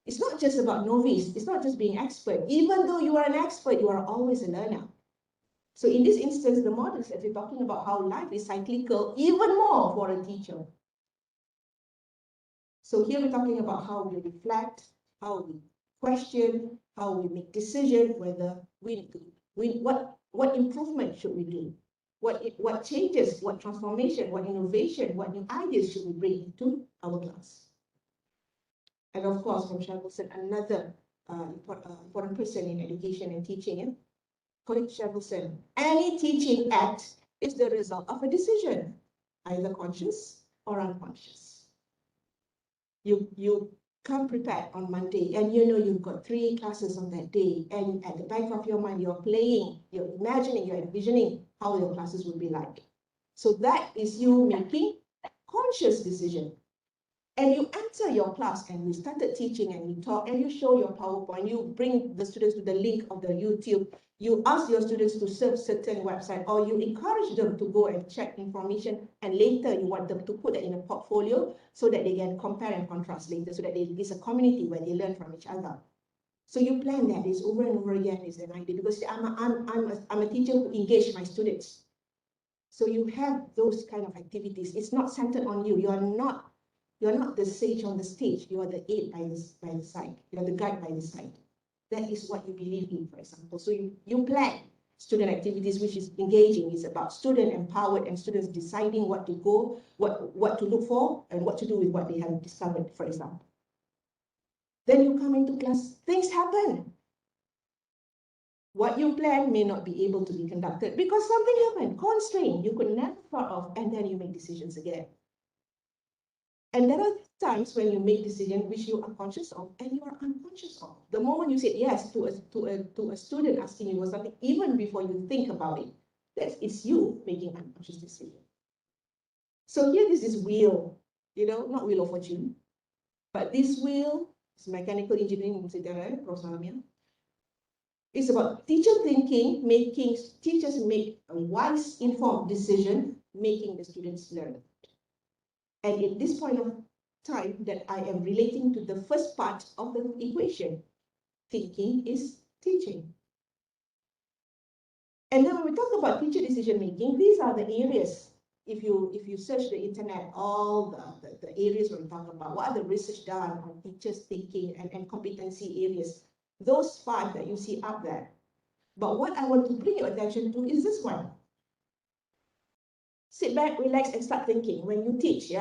It's not just about novice, it's not just being expert. Even though you are an expert, you are always a learner. So in this instance, the model is actually talking about how life is cyclical, even more for a teacher. So here we're talking about how we reflect, how we question, how we make decisions, whether what improvement should we do? What changes, what transformation, what innovation, what new ideas should we bring into our class? And of course, from Shavelson, another important person in education and teaching, Colin Shavelson, any teaching act is the result of a decision, either conscious or unconscious. You come prepared on Monday and you know you've got 3 classes on that day, and at the back of your mind you're playing, you're imagining, you're envisioning how your classes will be like. So that is you making conscious decision. And you enter your class and you started teaching and you talk and you show your PowerPoint, you bring the students to the link of the YouTube, you ask your students to serve certain website, or you encourage them to go and check information, and later you want them to put that in a portfolio so that they can compare and contrast later, so that there's a community where they learn from each other. So you plan that is over and over again is an idea, because I'm a teacher who engage my students. So you have those kind of activities. It's not centered on you. You're not the sage on the stage. You are the aid by the side. You are the guide by the side. That is what you believe in, for example. So you plan student activities, which is engaging. It's about student empowered and students deciding what to go, what to look for, and what to do with what they have discovered, for example. Then you come into class, things happen. What you plan may not be able to be conducted because something happened, constraint you could never thought of, and then you make decisions again. And there are times when you make decisions which you are conscious of and you are unconscious of. The moment you say yes to a student asking you for something, even before you think about it, it's you making unconscious decision. So here is this wheel, not wheel of fortune, but this wheel is mechanical engineering, Prof. It's about teacher thinking, making teachers make a wise, informed decision, making the students learn. And at this point of time that I am relating to the first part of the equation, thinking is teaching. And then when we talk about teacher decision making, these are the areas. If you search the internet, all the areas we're talking about, what are the research done on teachers thinking and competency areas, those 5 that you see up there. But what I want to bring your attention to is this one. Sit back, relax, and start thinking. When you teach,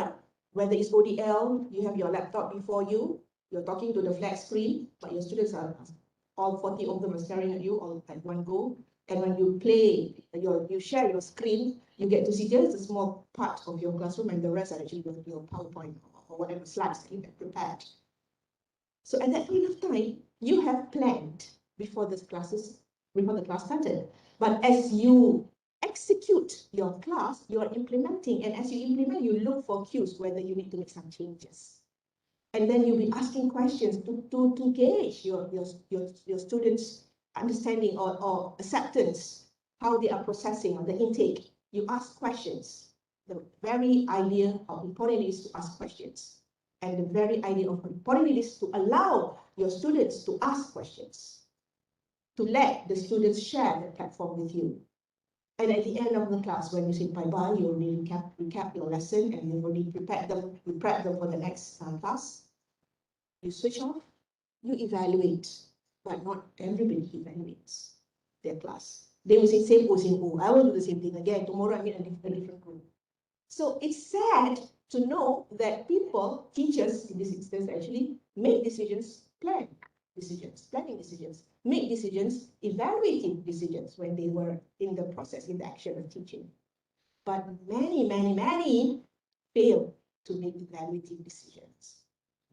whether it's ODL, you have your laptop before you, you're talking to the flat screen, but your students are, all 40 of them are staring at you all at one go. And when you play, you share your screen, you get to see just a small part of your classroom, and the rest are actually your PowerPoint or whatever slides that you have prepared. So at that point of time, you have planned before the class started. But as you execute your class, you are implementing, and as you implement, you look for cues whether you need to make some changes. And then you'll be asking questions to gauge your students' understanding or acceptance, how they are processing on the intake. You ask questions. The very idea of important is to ask questions. And the very idea of important is to allow your students to ask questions, to let the students share the platform with you. And at the end of the class, when you say bye-bye, you already recap your lesson and you've already prepared them, you prep them for the next class. You switch off, you evaluate, but not everybody evaluates their class. They will say, same, I will do the same thing again. Tomorrow I meet a different group. So it's sad to know that people, teachers in this instance actually, make decisions, planning decisions, make decisions, evaluating decisions when they were in the process, in the action of teaching. But many fail to make evaluating decisions.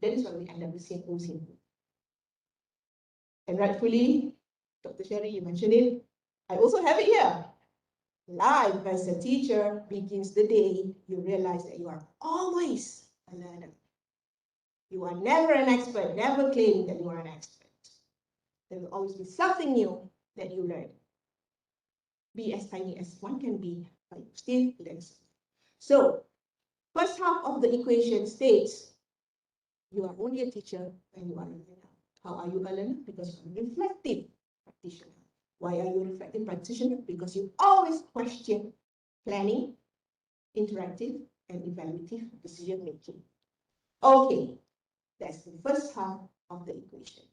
That is why we end up with same. And rightfully, Dr. Sherry, you mentioned it, I also have it here. Life as a teacher begins the day you realize that you are always a learner. You are never an expert, never claim that you are an expert. There will always be something new that you learn. be as tiny as one can be, but still learn. So, first half of the equation states, you are only a teacher when you are a learner. How are you a learner? Because you're a reflective practitioner. Why are you a reflective practitioner? Because you always question planning, interactive, and evaluative decision making. Okay, that's the first half of the equation.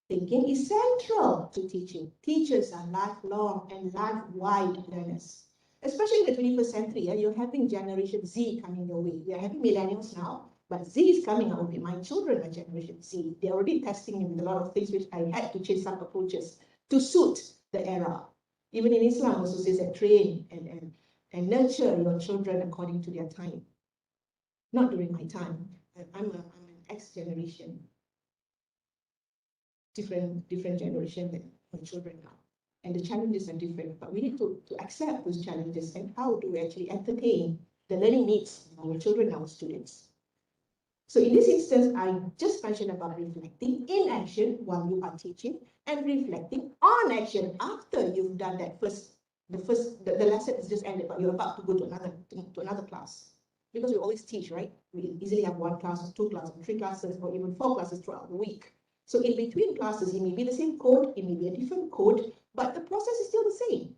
Thinking is central to teaching. Teachers are lifelong and life-wide learners. Especially in the 21st century, you're having Generation Z coming your way. We are having millennials now, but Z is coming out. Okay, my children are Generation Z. They're already testing me with a lot of things which I had to change some approaches to suit the era. Even in Islam also says that train and nurture your children according to their time. Not during my time. I'm an X generation. Different generation than my children now. And the challenges are different, but we need to accept those challenges and how do we actually entertain the learning needs of our children, our students. So in this instance, I just mentioned about reflecting in action while you are teaching and reflecting on action after you've done that the lesson is just ended, but you're about to go to another class. Because we always teach, right? We easily have one class or two classes, or three classes, or even four classes throughout the week. So in between classes, it may be the same code, it may be a different code, but the process is still the same.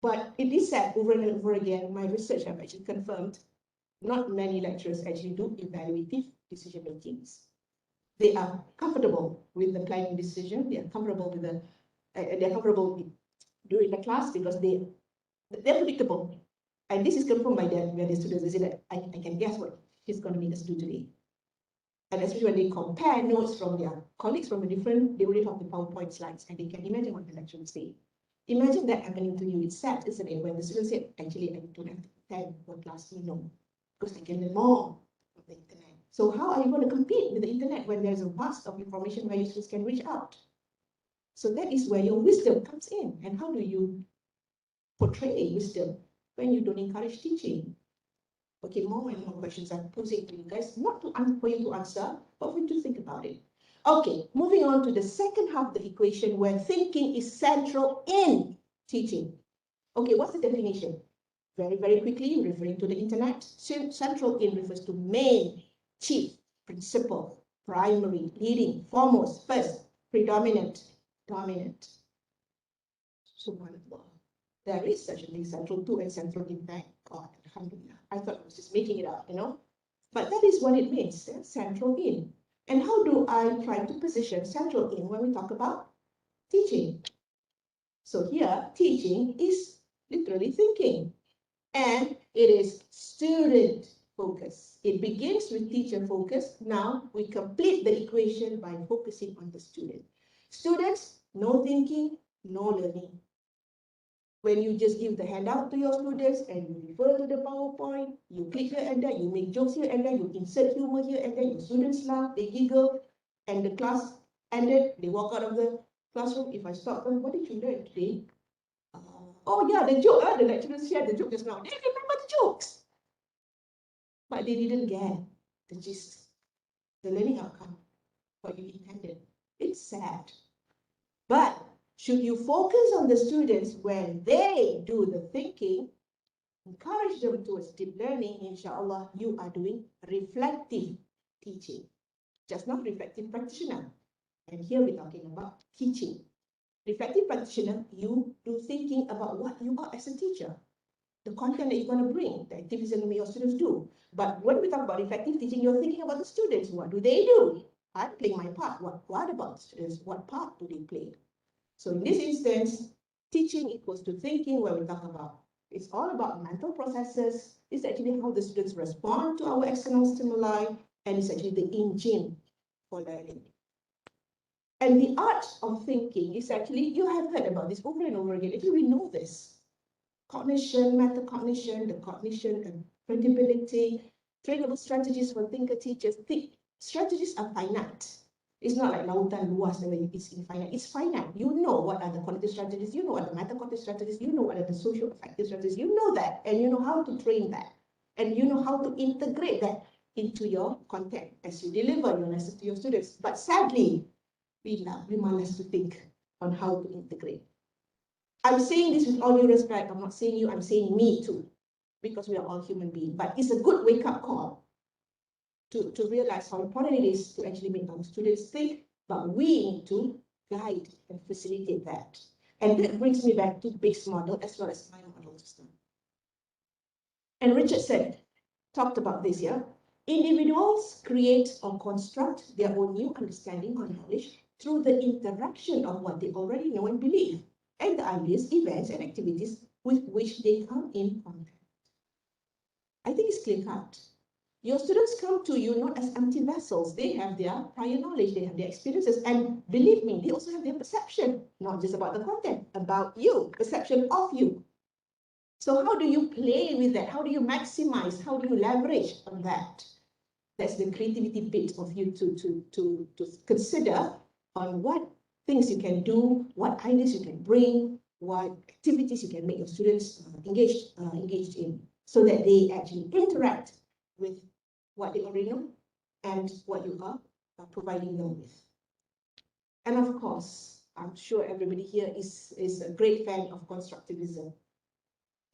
But it is said over and over again, my research have actually confirmed, not many lecturers actually do evaluative decision makings. They are comfortable with the planning decision, they are comfortable with they're comfortable during the class because they're predictable. And this is confirmed by their students. They say that I can guess what she's going to make us do today. And especially when they compare notes from their colleagues from a different, they already have the PowerPoint slides and they can imagine what the lecturer will say. Imagine that happening to you. It's sad, isn't it? When the students say, actually, I don't have to attend what class you know, because they can learn more from the internet. So how are you going to compete with the internet when there's a vast of information where your students can reach out? So that is where your wisdom comes in. And how do you portray wisdom when you don't encourage teaching? Okay, more and more questions I'm posing to you guys, not for you to answer, but for you to think about it. Okay, moving on to the second half of the equation where thinking is central in teaching. Okay, what's the definition? Very, very quickly, referring to the internet, central in refers to main, chief, principal, primary, leading, foremost, first, predominant, dominant. Subhanallah. There is such a thing, central to and central in, thank God, alhamdulillah. I thought I was just making it up, But that is what it means, central in. And how do I try to position central in when we talk about teaching? So here, teaching is literally thinking. And it is student focus. It begins with teacher focus. Now we complete the equation by focusing on the student. Students, no thinking, no learning. When you just give the handout to your students and you refer to the PowerPoint, you click here and there, you make jokes here and there, you insert humor here and there, your students laugh, they giggle, and the class ended, they walk out of the classroom. If I stop them, what did you learn today? Oh yeah, the joke, the lecturer shared the joke just now. They remember the jokes. But they didn't get the gist, the learning outcome, what you intended. It's sad. But should you focus on the students when they do the thinking, encourage them towards deep learning, inshallah, you are doing reflective teaching, just not reflective practitioner. And here we're talking about teaching. Reflective practitioner, you do thinking about what you are as a teacher, the content that you're going to bring, the activities that your students do. But when we talk about effective teaching, you're thinking about the students. What do they do? I'm playing my part. What about the students? What part do they play? So in this instance, teaching equals to thinking when we talk about. It's all about mental processes. It's actually how the students respond to our external stimuli, and it's actually the engine for learning. And the art of thinking is actually, you have heard about this over and over again. Actually, we know this. Cognition, metacognition, the cognition and credibility, trainable strategies for thinker teachers. Strategies are finite. It's not like lautan luas where it's infinite. It's finite. You know what are the cognitive strategies. You know what are the metacognitive strategies. You know what are the social affective strategies. You know that, and you know how to train that, and you know how to integrate that into your content as you deliver your lessons to your students. But sadly, we malas to think on how to integrate. I'm saying this with all due respect. I'm not saying you, I'm saying me too, because we are all human beings. But it's a good wake-up call to realize how important it is to actually make our students think, but we need to guide and facilitate that. And that brings me back to Big's model as well as my model system. And Richard talked about this here. Individuals create or construct their own new understanding or knowledge through the interaction of what they already know and believe, and the ideas, events, and activities with which they come in contact. I think it's clear-cut. Your students come to you not as empty vessels. They have their prior knowledge, they have their experiences, and believe me, they also have their perception, not just about the content, about you, perception of you. So how do you play with that? How do you maximize? How do you leverage on that? That's the creativity bit of you to consider on what things you can do, what ideas you can bring, what activities you can make your students engaged in, so that they actually interact with what they already know and what you are providing them with. And of course, I'm sure everybody here is a great fan of constructivism.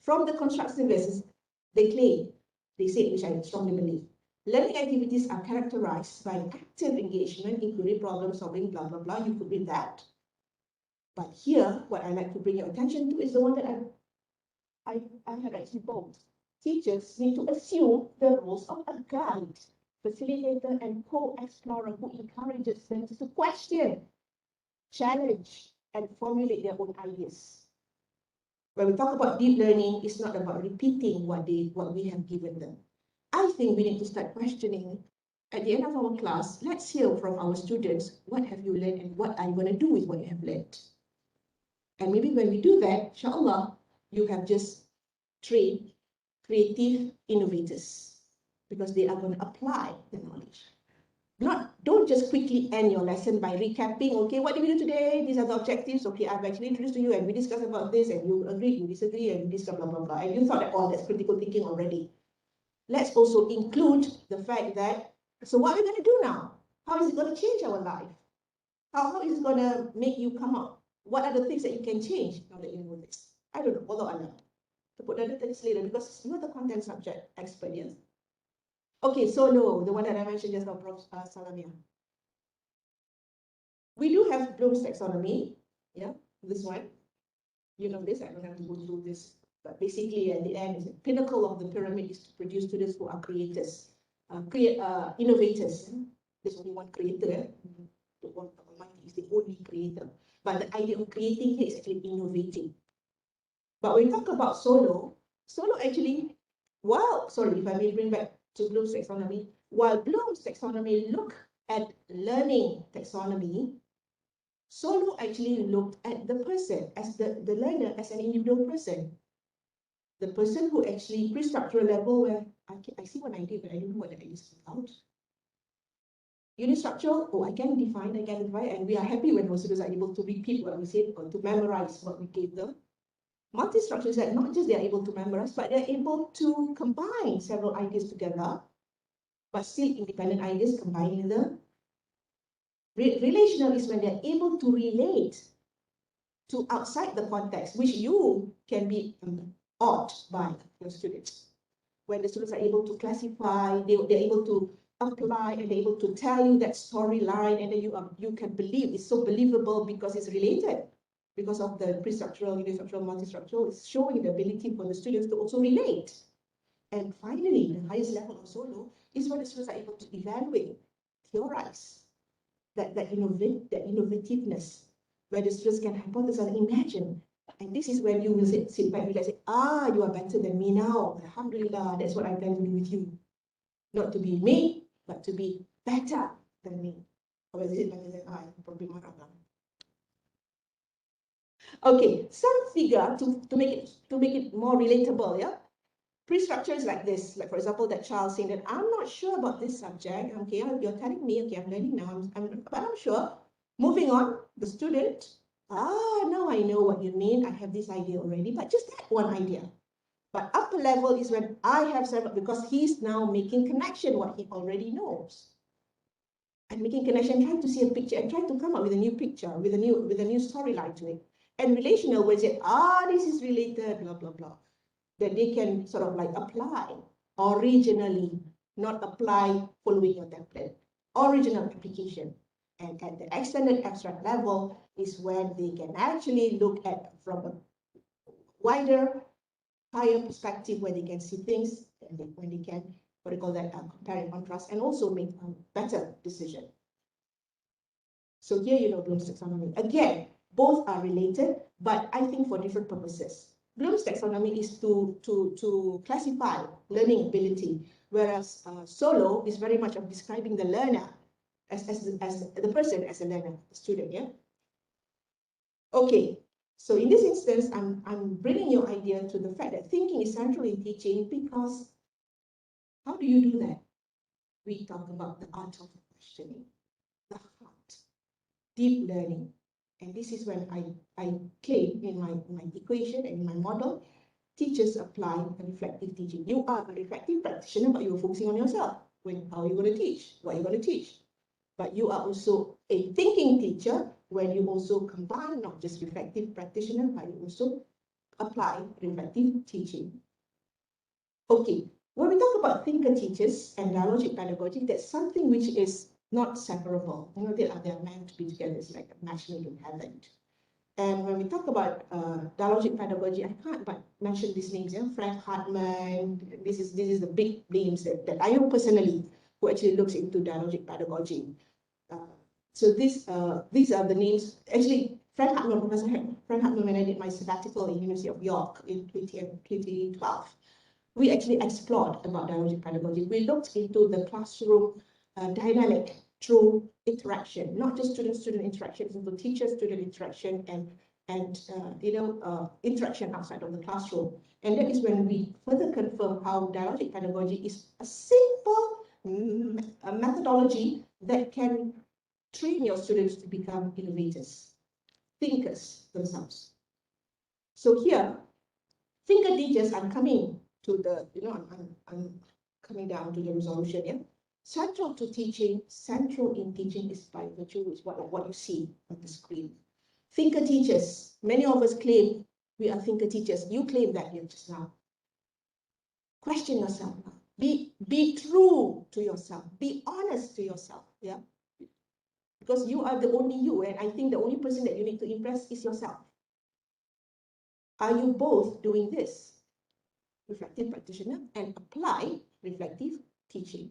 From the constructivists, they claim, they say, which I strongly believe, learning activities are characterized by active engagement, including problem solving, blah, blah, blah. You could read that. But here, what I like to bring your attention to is the one that I have actually bold. Teachers need to assume the roles of a guide, facilitator, and co-explorer who encourages them to question, challenge, and formulate their own ideas. When we talk about deep learning, it's not about repeating what we have given them. I think we need to start questioning. At the end of our class, let's hear from our students, what have you learned and what are you going to do with what you have learned? And maybe when we do that, inshallah, you have just trained creative innovators, because they are going to apply the knowledge. Don't just quickly end your lesson by recapping, okay, what did we do today? These are the objectives. Okay, I've actually introduced to you and we discussed about this and you agree, you disagree, and you discuss blah, blah, blah. And you thought that, oh, that's critical thinking already. Let's also include the fact that, so what are we going to do now? How is it going to change our life? How is it going to make you come up? What are the things that you can change now that you know this? I don't know, although I know. To put that later, because you're the content subject expert, yes? Okay, solo, the one that I mentioned just now, Prof. Salamia. We do have Bloom's taxonomy, yeah, this one. You know this, I don't have to go through this. But basically, at the end, the pinnacle of the pyramid is to produce students who are creators, innovators. There's only one creator, the one is the only creator. But the idea of creating here is actually innovating. But when we talk about solo actually, sorry, if I may bring back to Bloom's taxonomy, while Bloom's taxonomy looked at learning taxonomy, solo actually looked at the person, as the learner, as an individual person. The person who actually pre-structural level where I see one idea, but I don't know what the idea is about. Unistructural, I can define, and we are happy when our students are able to repeat what we said or to memorize what we gave them. Multi-structure is that not just they're able to memorize, but they're able to combine several ideas together, but still independent ideas, combining them. Relational is when they're able to relate to outside the context, which you can be awed by your students. When the students are able to classify, they're able to apply, and they're able to tell you that storyline, and then you can believe it's so believable because it's related. Because of the pre-structural, unistructural, multi-structural, it's showing the ability for the students to also relate. And finally, the highest level of solo is when the students are able to evaluate, theorize, that innovativeness, where the students can hypothesize and imagine. And this is when you will sit back and say, you are better than me now. Alhamdulillah, that's what I plan to do with you. Not to be me, but to be better than me. Or is it better than I? Probably more of them. Okay, some figure to make it more relatable, yeah? Pre-structure is like this, like for example, that child saying that I'm not sure about this subject. Okay, you're telling me, okay, I'm learning now, but I'm sure. Moving on, the student, now I know what you mean. I have this idea already, but just that one idea. But upper level is when I have several, because he's now making connection what he already knows. And making connection, trying to see a picture and trying to come up with a new picture, with a new storyline to it. And relational, where they say, this is related, blah, blah, blah. That they can sort of like apply originally, not apply following your template. Original application. And at the extended abstract level is when they can actually look at from a wider, higher perspective, where they can see things, and when they can, what do you call that, compare and contrast, and also make a better decision. So here you know Bloom's taxonomy. Again, both are related, but I think for different purposes. Bloom's taxonomy is to classify learning ability, whereas Solo is very much of describing the learner as the person as a learner, the student, yeah? Okay, so in this instance, I'm bringing your idea to the fact that thinking is central in teaching, because how do you do that? We talk about the art of questioning, the heart, deep learning. And this is when I claim in my equation and in my model, teachers apply reflective teaching. You are a reflective practitioner, but you're focusing on yourself. How are you going to teach? What are you going to teach? But you are also a thinking teacher when you also combine not just reflective practitioner, but you also apply reflective teaching. Okay, when we talk about thinker teachers and dialogic pedagogy, that's something which is not separable. You know, they are meant to be together. It's like a match made in heaven. And when we talk about dialogic pedagogy, I can't but mention these names. Yeah? Frank Hartman. This is the big names that I know personally, who actually looks into dialogic pedagogy. So these are the names. Actually, Professor Frank Hartman, when I did my sabbatical in University of York in 2012, we actually explored about dialogic pedagogy. We looked into the classroom dynamic through interaction, not just student-student interaction, but teacher-student interaction and interaction outside of the classroom. And that is when we further confirm how dialogic pedagogy is a simple methodology that can train your students to become innovators, thinkers themselves. So here, thinker teachers, I'm coming to the, I'm coming down to the resolution here. Central to teaching, central in teaching is by virtue is what you see on the screen. Thinker teachers, many of us claim we are thinker teachers. You claim that here just now. Question yourself now. Be true to yourself. Be honest to yourself. Yeah. Because you are the only you, and I think the only person that you need to impress is yourself. Are you both doing this? Reflective practitioner and apply reflective teaching.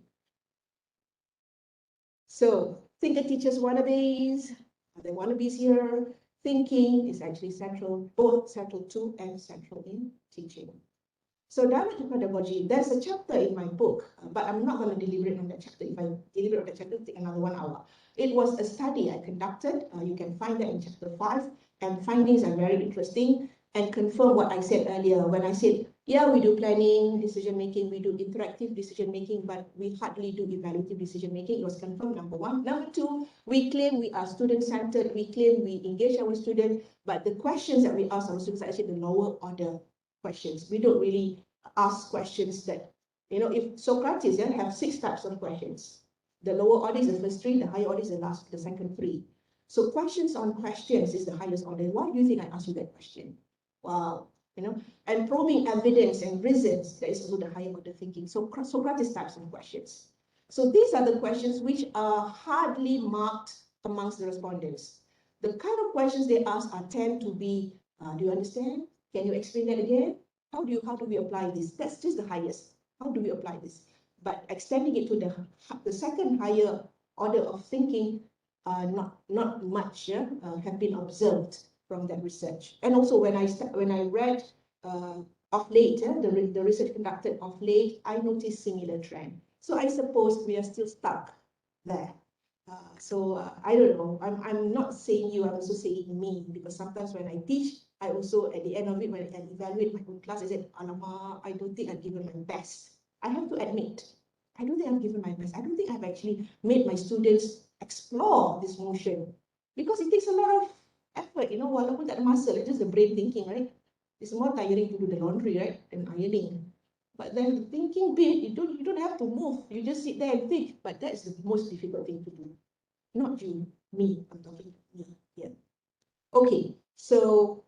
So, thinker teachers wannabes, are there wannabes here? Thinking is actually central, both central to and central in teaching. So, dialogic pedagogy, there's a chapter in my book, but I'm not going to deliberate on that chapter. If I deliberate on that chapter, it'll take another 1 hour. It was a study I conducted. You can find that in chapter 5, and findings are very interesting and confirm what I said earlier when I said, yeah, we do planning, decision making, we do interactive decision making, but we hardly do evaluative decision making. It was confirmed, number one. Number two, we claim we are student-centered, we claim we engage our students, but the questions that we ask our students are actually the lower order questions. We don't really ask questions that, if Socrates have 6 types of questions. The lower order is the first 3, the higher order is the second 3. So questions on questions is the highest order. Why do you think I asked you that question? Wow, and probing evidence and reasons, that is also the higher order thinking. So Socrates types of questions. So these are the questions which are hardly marked amongst the respondents. The kind of questions they ask tend to be, do you understand? Can you explain that again? How do we apply this? That's just the highest. How do we apply this? But extending it to the second higher order of thinking, not much have been observed from that research. And also when I read of late, the research conducted of late, I noticed similar trend. So I suppose we are still stuck there. I don't know. I'm not saying you, I'm also saying me, because sometimes when I teach, I also, at the end of it, when I evaluate my own class, I said, Alamak, I don't think I've given my best. I have to admit, I don't think I've given my best. I don't think I've actually made my students explore this motion, because it takes a lot of effort, walaupun tak ada masa, it's just the brain thinking, right? It's more tiring to do the laundry, right, than ironing. But then the thinking bit, you don't have to move. You just sit there and think. But that's the most difficult thing to do. Not you, me. I'm talking me here. Okay. So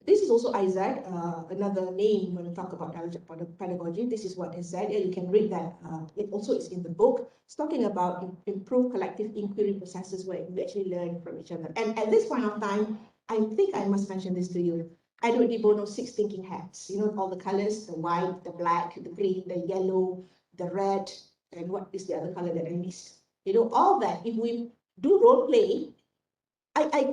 this is also iZed, another name when we talk about pedagogy. This is what is said. You can read that. It also is in the book. It's talking about improved collective inquiry processes where we actually learn from each other. And at this point of time, I think I must mention this to you. Adibah Noor 6 thinking hats. You know, all the colors, the white, the black, the green, the yellow, the red, and what is the other color that I missed? You know, all that. If we do role play, I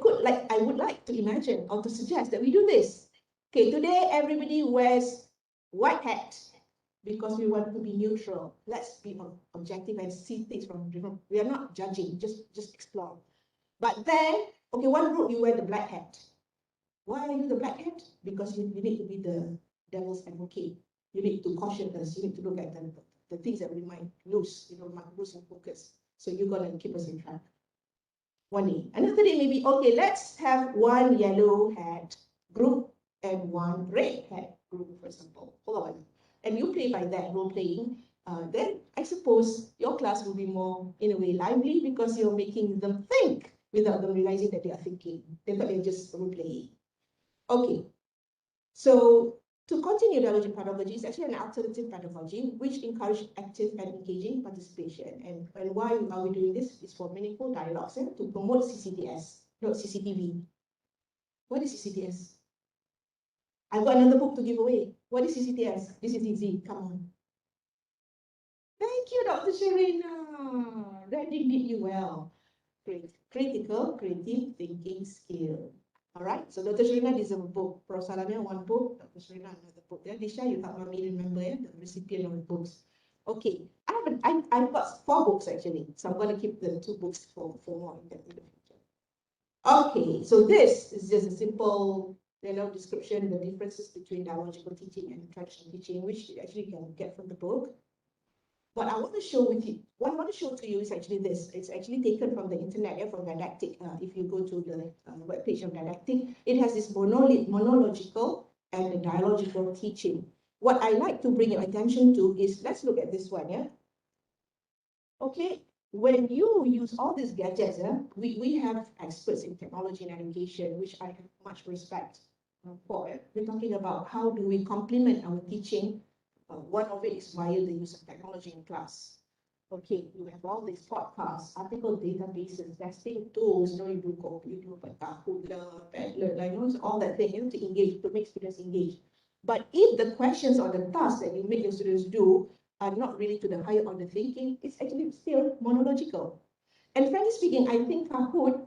would like to imagine or to suggest that we do this. Okay, today everybody wears white hat because we want to be neutral. Let's be objective and see things from different. We are not judging, just explore. But then, okay, one group you wear the black hat. Why are you the black hat? Because you need to be the devil's advocate. You need to caution us. You need to look at the things that we might lose, might lose in focus. So you're gonna keep us in track. One day. Another day maybe, okay, let's have one yellow hat group and one red hat group, for example. Hold on. And you play by that role playing, then I suppose your class will be more, in a way, lively because you're making them think without them realizing that they are thinking. They thought they're just role playing. Okay. So to continue dialogic pedagogy is actually an alternative pedagogy which encourages active and engaging participation. And why are we doing this? It's for meaningful dialogues and to promote CCTS, not CCTV. What is CCTS? I've got another book to give away. What is CCTS? This is easy. Come on. Thank you, Dr. Sharina. That did you well. Great. Critical, creative thinking skill. All right, so Dr. Sharina deserves a book. Prof. Salamia, one book. Dr. Sharina, another book. Yeah, Disha, you help me remember the recipient of the books. Okay, I've got 4 books actually, so I'm going to keep the 2 books for more in the future. Okay, so this is just a simple, description, the differences between dialogical teaching and traditional teaching, which you actually can get from the book. What I want to show to you is actually this. It's actually taken from the internet, from Didactic. If you go to the webpage of Didactic, it has this monological and the dialogical teaching. What I like to bring your attention to is, let's look at this one, yeah? Okay, when you use all these gadgets, we have experts in technology and education, which I have much respect for. We're talking about how do we complement our teaching. One of it is via the use of technology in class. Okay, you have all these podcasts, article databases, testing tools, you do Kahoot, Padlet, all that thing, to engage, to make students engage. But if the questions or the tasks that you make your students do are not really to the higher order thinking, it's actually still monological. And frankly speaking, I think Kahoot,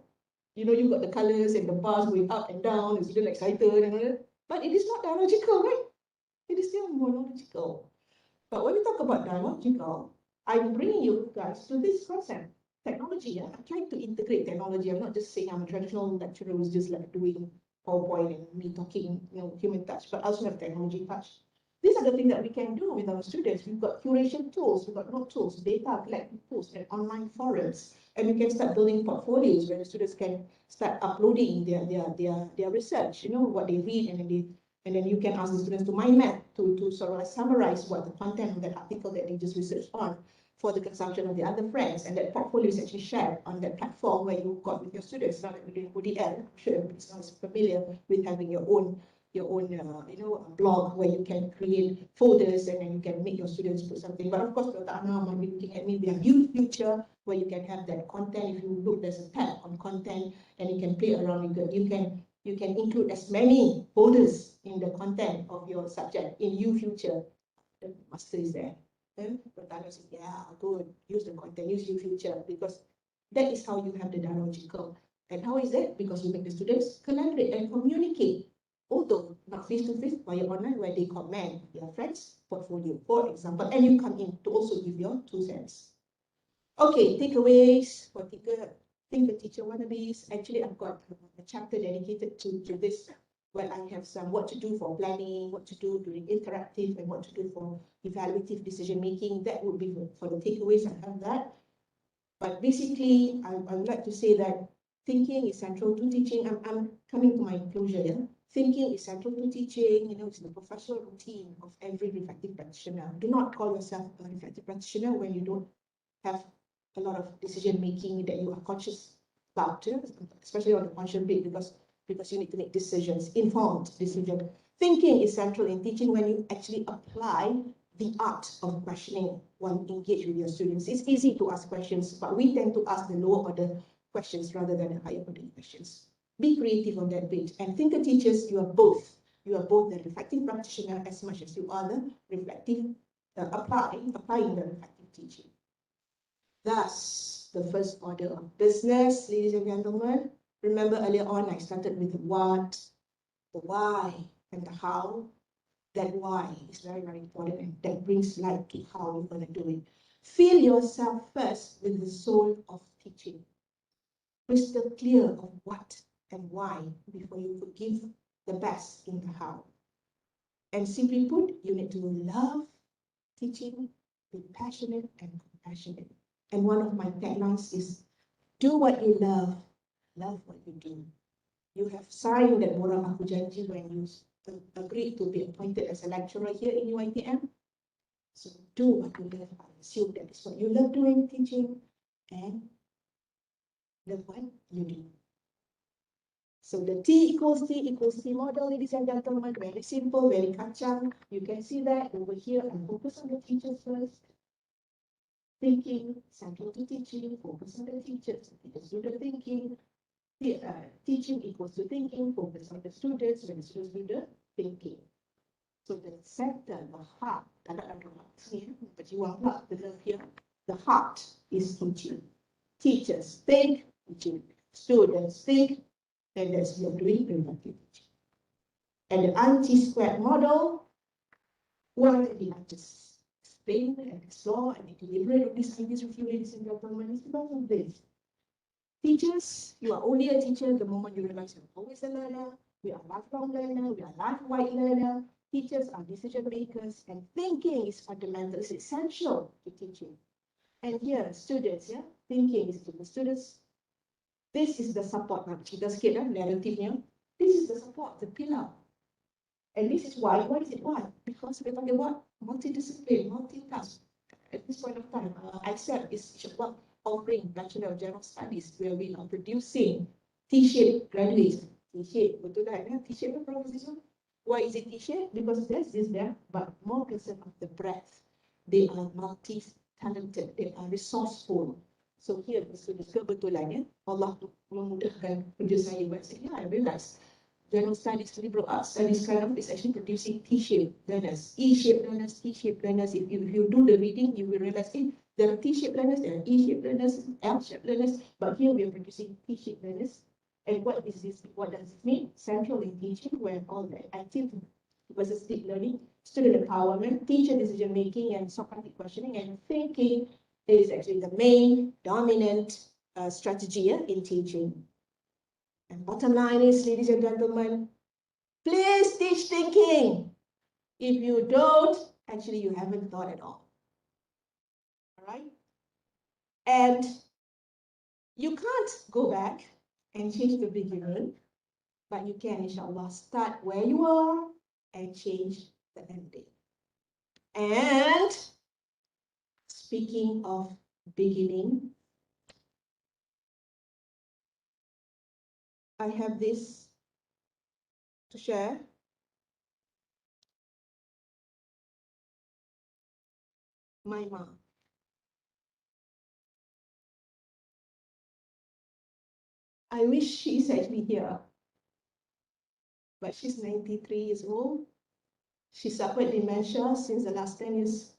you've got the colors and the bars going up and down, and students excited, but it is not dialogical, right? It is still monological. But when we talk about dialogical, I'm bringing you guys to this concept, technology. I'm trying to integrate technology. I'm not just saying I'm a traditional lecturer who's just like doing PowerPoint and me talking, human touch, but also have technology touch. These are the things that we can do with our students. We've got curation tools, we've got note tools, data collecting tools, and online forums. And we can start building portfolios where the students can start uploading their research, what they read, and then you can ask the students to mind map, to sort of like summarize what the content of that article that they just researched on for the consumption of the other friends. And that portfolio is actually shared on that platform where you got with your students. Now that we're doing ODL, I'm sure everybody's not familiar with having your own blog where you can create folders and then you can make your students put something. But of course, Dr. Anna might be looking at me, we have future where you can have that content. If you look, there's a tab on content and you can play around with it. You can include as many folders in the content of your subject in future. The master is there. Then Dr. Anna says, yeah, go and use the content, use future, because that is how you have the dialogical. And how is that? Because you make the students collaborate and communicate. Although not face-to-face, via online, where they comment their friends' portfolio, for example, and you come in to also give your 2 cents. Okay, takeaways for Think a Teacher Wannabes. Actually, I've got a chapter dedicated to this, where I have some what to do for planning, what to do during interactive, and what to do for evaluative decision making. That would be for the takeaways. I have that. But basically, I would like to say that thinking is central to teaching. I'm coming to my closure here. Thinking is central to teaching. It's the professional routine of every reflective practitioner. Do not call yourself a reflective practitioner when you don't have a lot of decision making that you are conscious about, especially on the conscious bit, because because you need to make decisions, informed decisions. Thinking is central in teaching when you actually apply the art of questioning when engage with your students. It's easy to ask questions, but we tend to ask the lower order questions rather than the higher order questions. Be creative on that bit. And thinker teachers, you are both. You are both the reflective practitioner as much as you are the reflective, applying the reflective teaching. Thus, the first order of business, ladies and gentlemen. Remember earlier on, I started with the what, the why, and the how. That why is very, very important, and that brings light to how you're going to do it. Fill yourself first with the soul of teaching. Crystal clear of what and why before you could give the best in the how. And simply put, you need to love teaching, be passionate and compassionate. And one of my taglines is, do what you love what you do. You have signed that Borang Aku Janji when you agreed to be appointed as a lecturer here in UiTM. So do what you love. I assume that is what you love doing, teaching, and love what you do. So the T equals T model, ladies and gentlemen, very simple, very kacang. You can see that over here. I focus on the teachers first. Thinking, central to teaching, focus on the teachers. Teachers do the thinking. Teaching equals to thinking, focus on the students, when the students do the thinking. So the center, the heart, but you are not the love here. The heart is teaching. Teachers think, teaching. Students think, and that's what we're doing in teaching. And the anti-squared model, what did I just explain and explore and deliberate on these ideas with you, ladies and gentlemen? It's about this. Teachers, you are only a teacher the moment you realize you're always a learner. We are lifelong learner. We are life-wide learner. Teachers are decision makers, and thinking is fundamental. It's essential to teaching. And here, students, thinking is to the students. This is the support. Kita sikit narrative-nya. This is the support, the pillar. And this is why. Why is it why? Because we're talking about multidiscipline, multitask. At this point of time, iCEPS is about offering Bachelor of General Studies, where we are producing T-shaped graduates. T-shaped, betul kan? T-shaped proposition. Why is it T-shaped? Because there's this there, but more concerned of the breadth. They are multi-talented, they are resourceful. So here, kebetulan Allah memudahkan kerja saya buat saya. I realized General Studies, Liberal Arts Studies kind of is actually producing T-shaped learners, E-shaped learners, T-shaped learners. If you do the reading, you will realize, there are T-shaped learners, there are E-shaped learners, L-shaped learners, but here we are producing T-shaped learners. And what is this? What does it mean? Central in teaching, where all the active versus deep learning, student empowerment, teacher decision making, and Socratic questioning and thinking is actually the main dominant strategy in teaching. And bottom line is, ladies and gentlemen, please teach thinking. If you don't, actually you haven't thought at all. All right? And you can't go back and change the beginning, but you can, inshallah, start where you are and change the ending. And speaking of beginning, I have this to share. My mom. I wish she's actually here, but she's 93 years old. She suffered dementia since the last 10 years.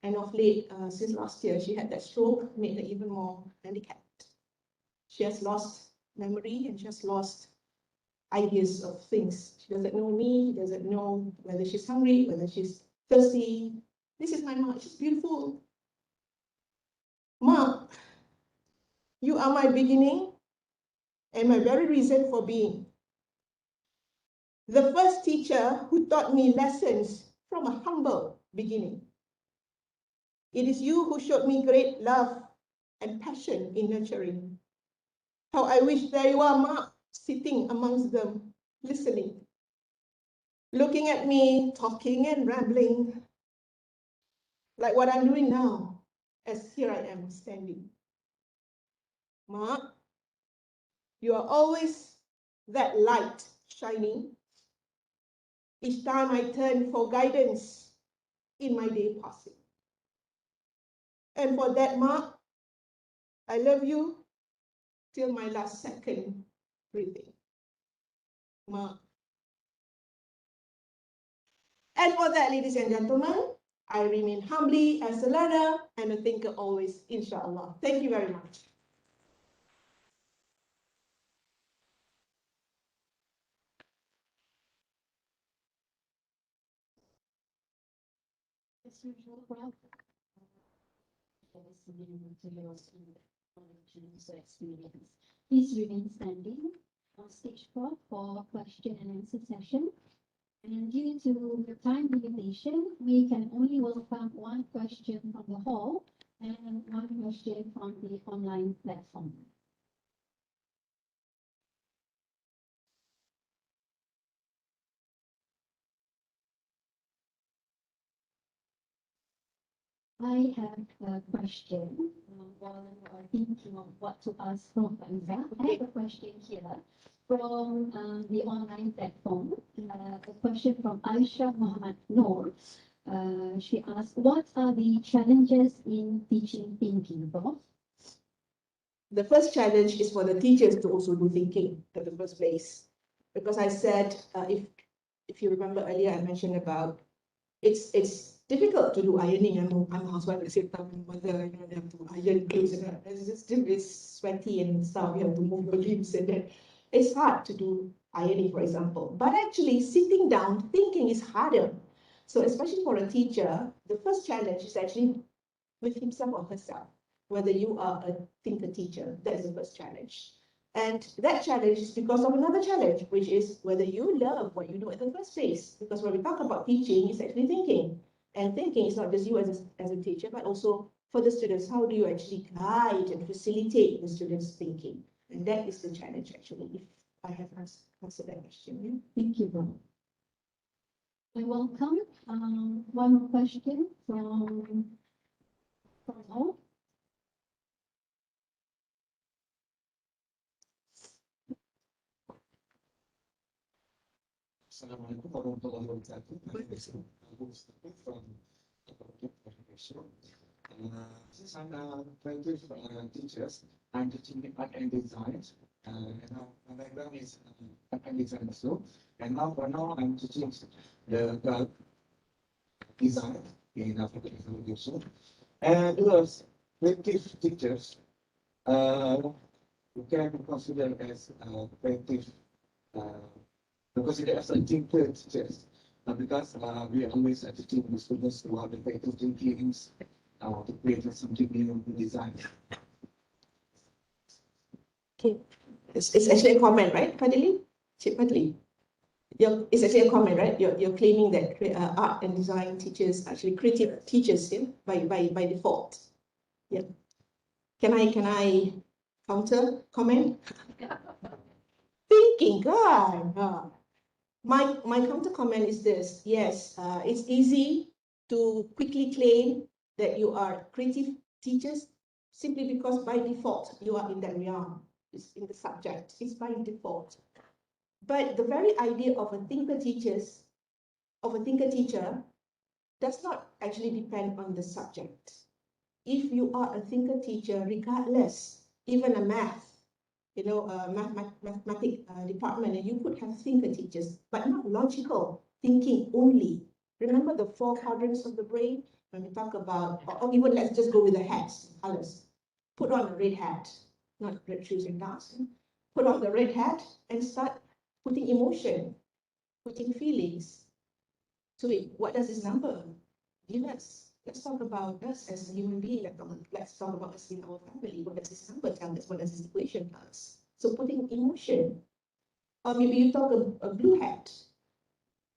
And of late, since last year, she had that stroke, made her even more handicapped. She has lost memory and she has lost ideas of things. She doesn't know me, she doesn't know whether she's hungry, whether she's thirsty. This is my mom, she's beautiful. Mom, you are my beginning and my very reason for being. The first teacher who taught me lessons from a humble beginning. It is you who showed me great love and passion in nurturing. How I wish there you are, Ma, sitting amongst them, listening, looking at me, talking and rambling, like what I'm doing now, as here I am standing. Ma, you are always that light shining each time I turn for guidance in my day passing. And for that, Mark, I love you till my last second breathing. Mark. And for that, ladies and gentlemen, I remain humbly as a learner and a thinker always, inshallah. Thank you very much. As usual, Prof, listening to your knowledge and user experience. Please remain standing on stage, Prof, for question and answer session. And due to the time limitation, we can only welcome one question from the hall and one question from the online platform. I have a question while you are thinking of what to ask from Faizah. I have a question here from the online platform. A question from Adibah Noor. She asked, what are the challenges in teaching thinking, Prof? The first challenge is for the teachers to also do thinking in the first place. Because I said, if you remember earlier, I mentioned about it's difficult to do ironing. I'm a housewife at the same time, mother, they have to iron clothes and it's sweaty and stuff. You have to move your limbs and then it's hard to do ironing, for example. But actually, sitting down, thinking is harder. So especially for a teacher, the first challenge is actually with himself or herself. Whether you are a thinker teacher, that is the first challenge. And that challenge is because of another challenge, which is whether you love what you do in the first place. Because when we talk about teaching, it's actually thinking. And thinking is not just you as a teacher, but also for the students. How do you actually guide and facilitate the students' thinking? And that is the challenge, actually, if I have answered that question. Yeah? Thank you, Prof. I welcome one more question from all. Assalamualaikum warahmatullahi wabarakatuh. My name is Mustafa from Faculty of Education. Since I'm a graduate teachers, I'm teaching art and design. My background is art and design also. And now I'm teaching the design in Faculty of Education. And as creative teachers, we can consider as creative. Consider as a thinker teachers because we are always teaching the students to have the creative thinking to create something new design. Okay. It's actually a comment, right, Fadili? Cik Fadli? It's actually a comment, right? You're claiming that art and design teachers actually creative teachers, yeah, by default. Yeah. Can I counter comment? Thinking, God. My counter comment is this. Yes, it's easy to quickly claim that you are creative teachers simply because by default you are in that realm. It's in the subject. It's by default. But the very idea of a thinker teacher does not actually depend on the subject. If you are a thinker teacher, regardless, even a mathematics department, and you could have thinker teachers, but not logical thinking only. Remember the 4 quadrants of the brain when we talk about, or even let's just go with the hats, colors. Put on a red hat, not red shoes and dance. Put on the red hat and start putting emotion, putting feelings to it. What does this number give us? Let's talk about us as a human being. Let's talk about us in our family. What does this number tell us? What does this equation tell us? So putting emotion. Or maybe you talk a blue hat.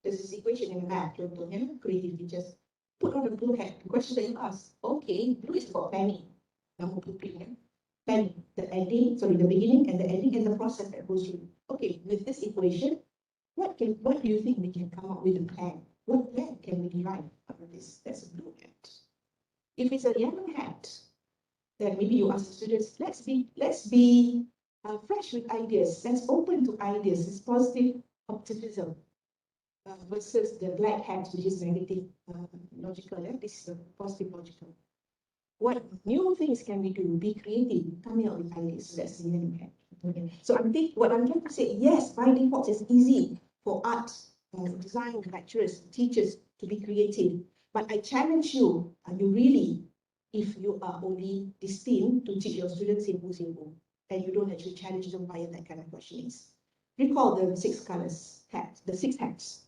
There's this equation in math, creativity. Just put on a blue hat. The question that you ask, okay, blue is for penny. Penny, the beginning and the ending and the process that goes through. Okay, with this equation, what do you think we can come up with a plan? What plan can we derive out of this? That's a blue hat. If it's a yellow hat, then maybe you ask the students, let's be fresh with ideas, that's open to ideas, it's positive optimism versus the black hat, which is negative logical. This is a positive logical. What new things can we do? Be creative, coming up with ideas. So that's the yellow hat. Okay. So what I'm trying to say, yes, by default, it's easy for art, design lecturers, teachers to be creative. But I challenge you, are you really, if you are only destined to teach your students simple, and you don't actually challenge them via that kind of questionings? Recall the 6 colors hat, the 6 hats.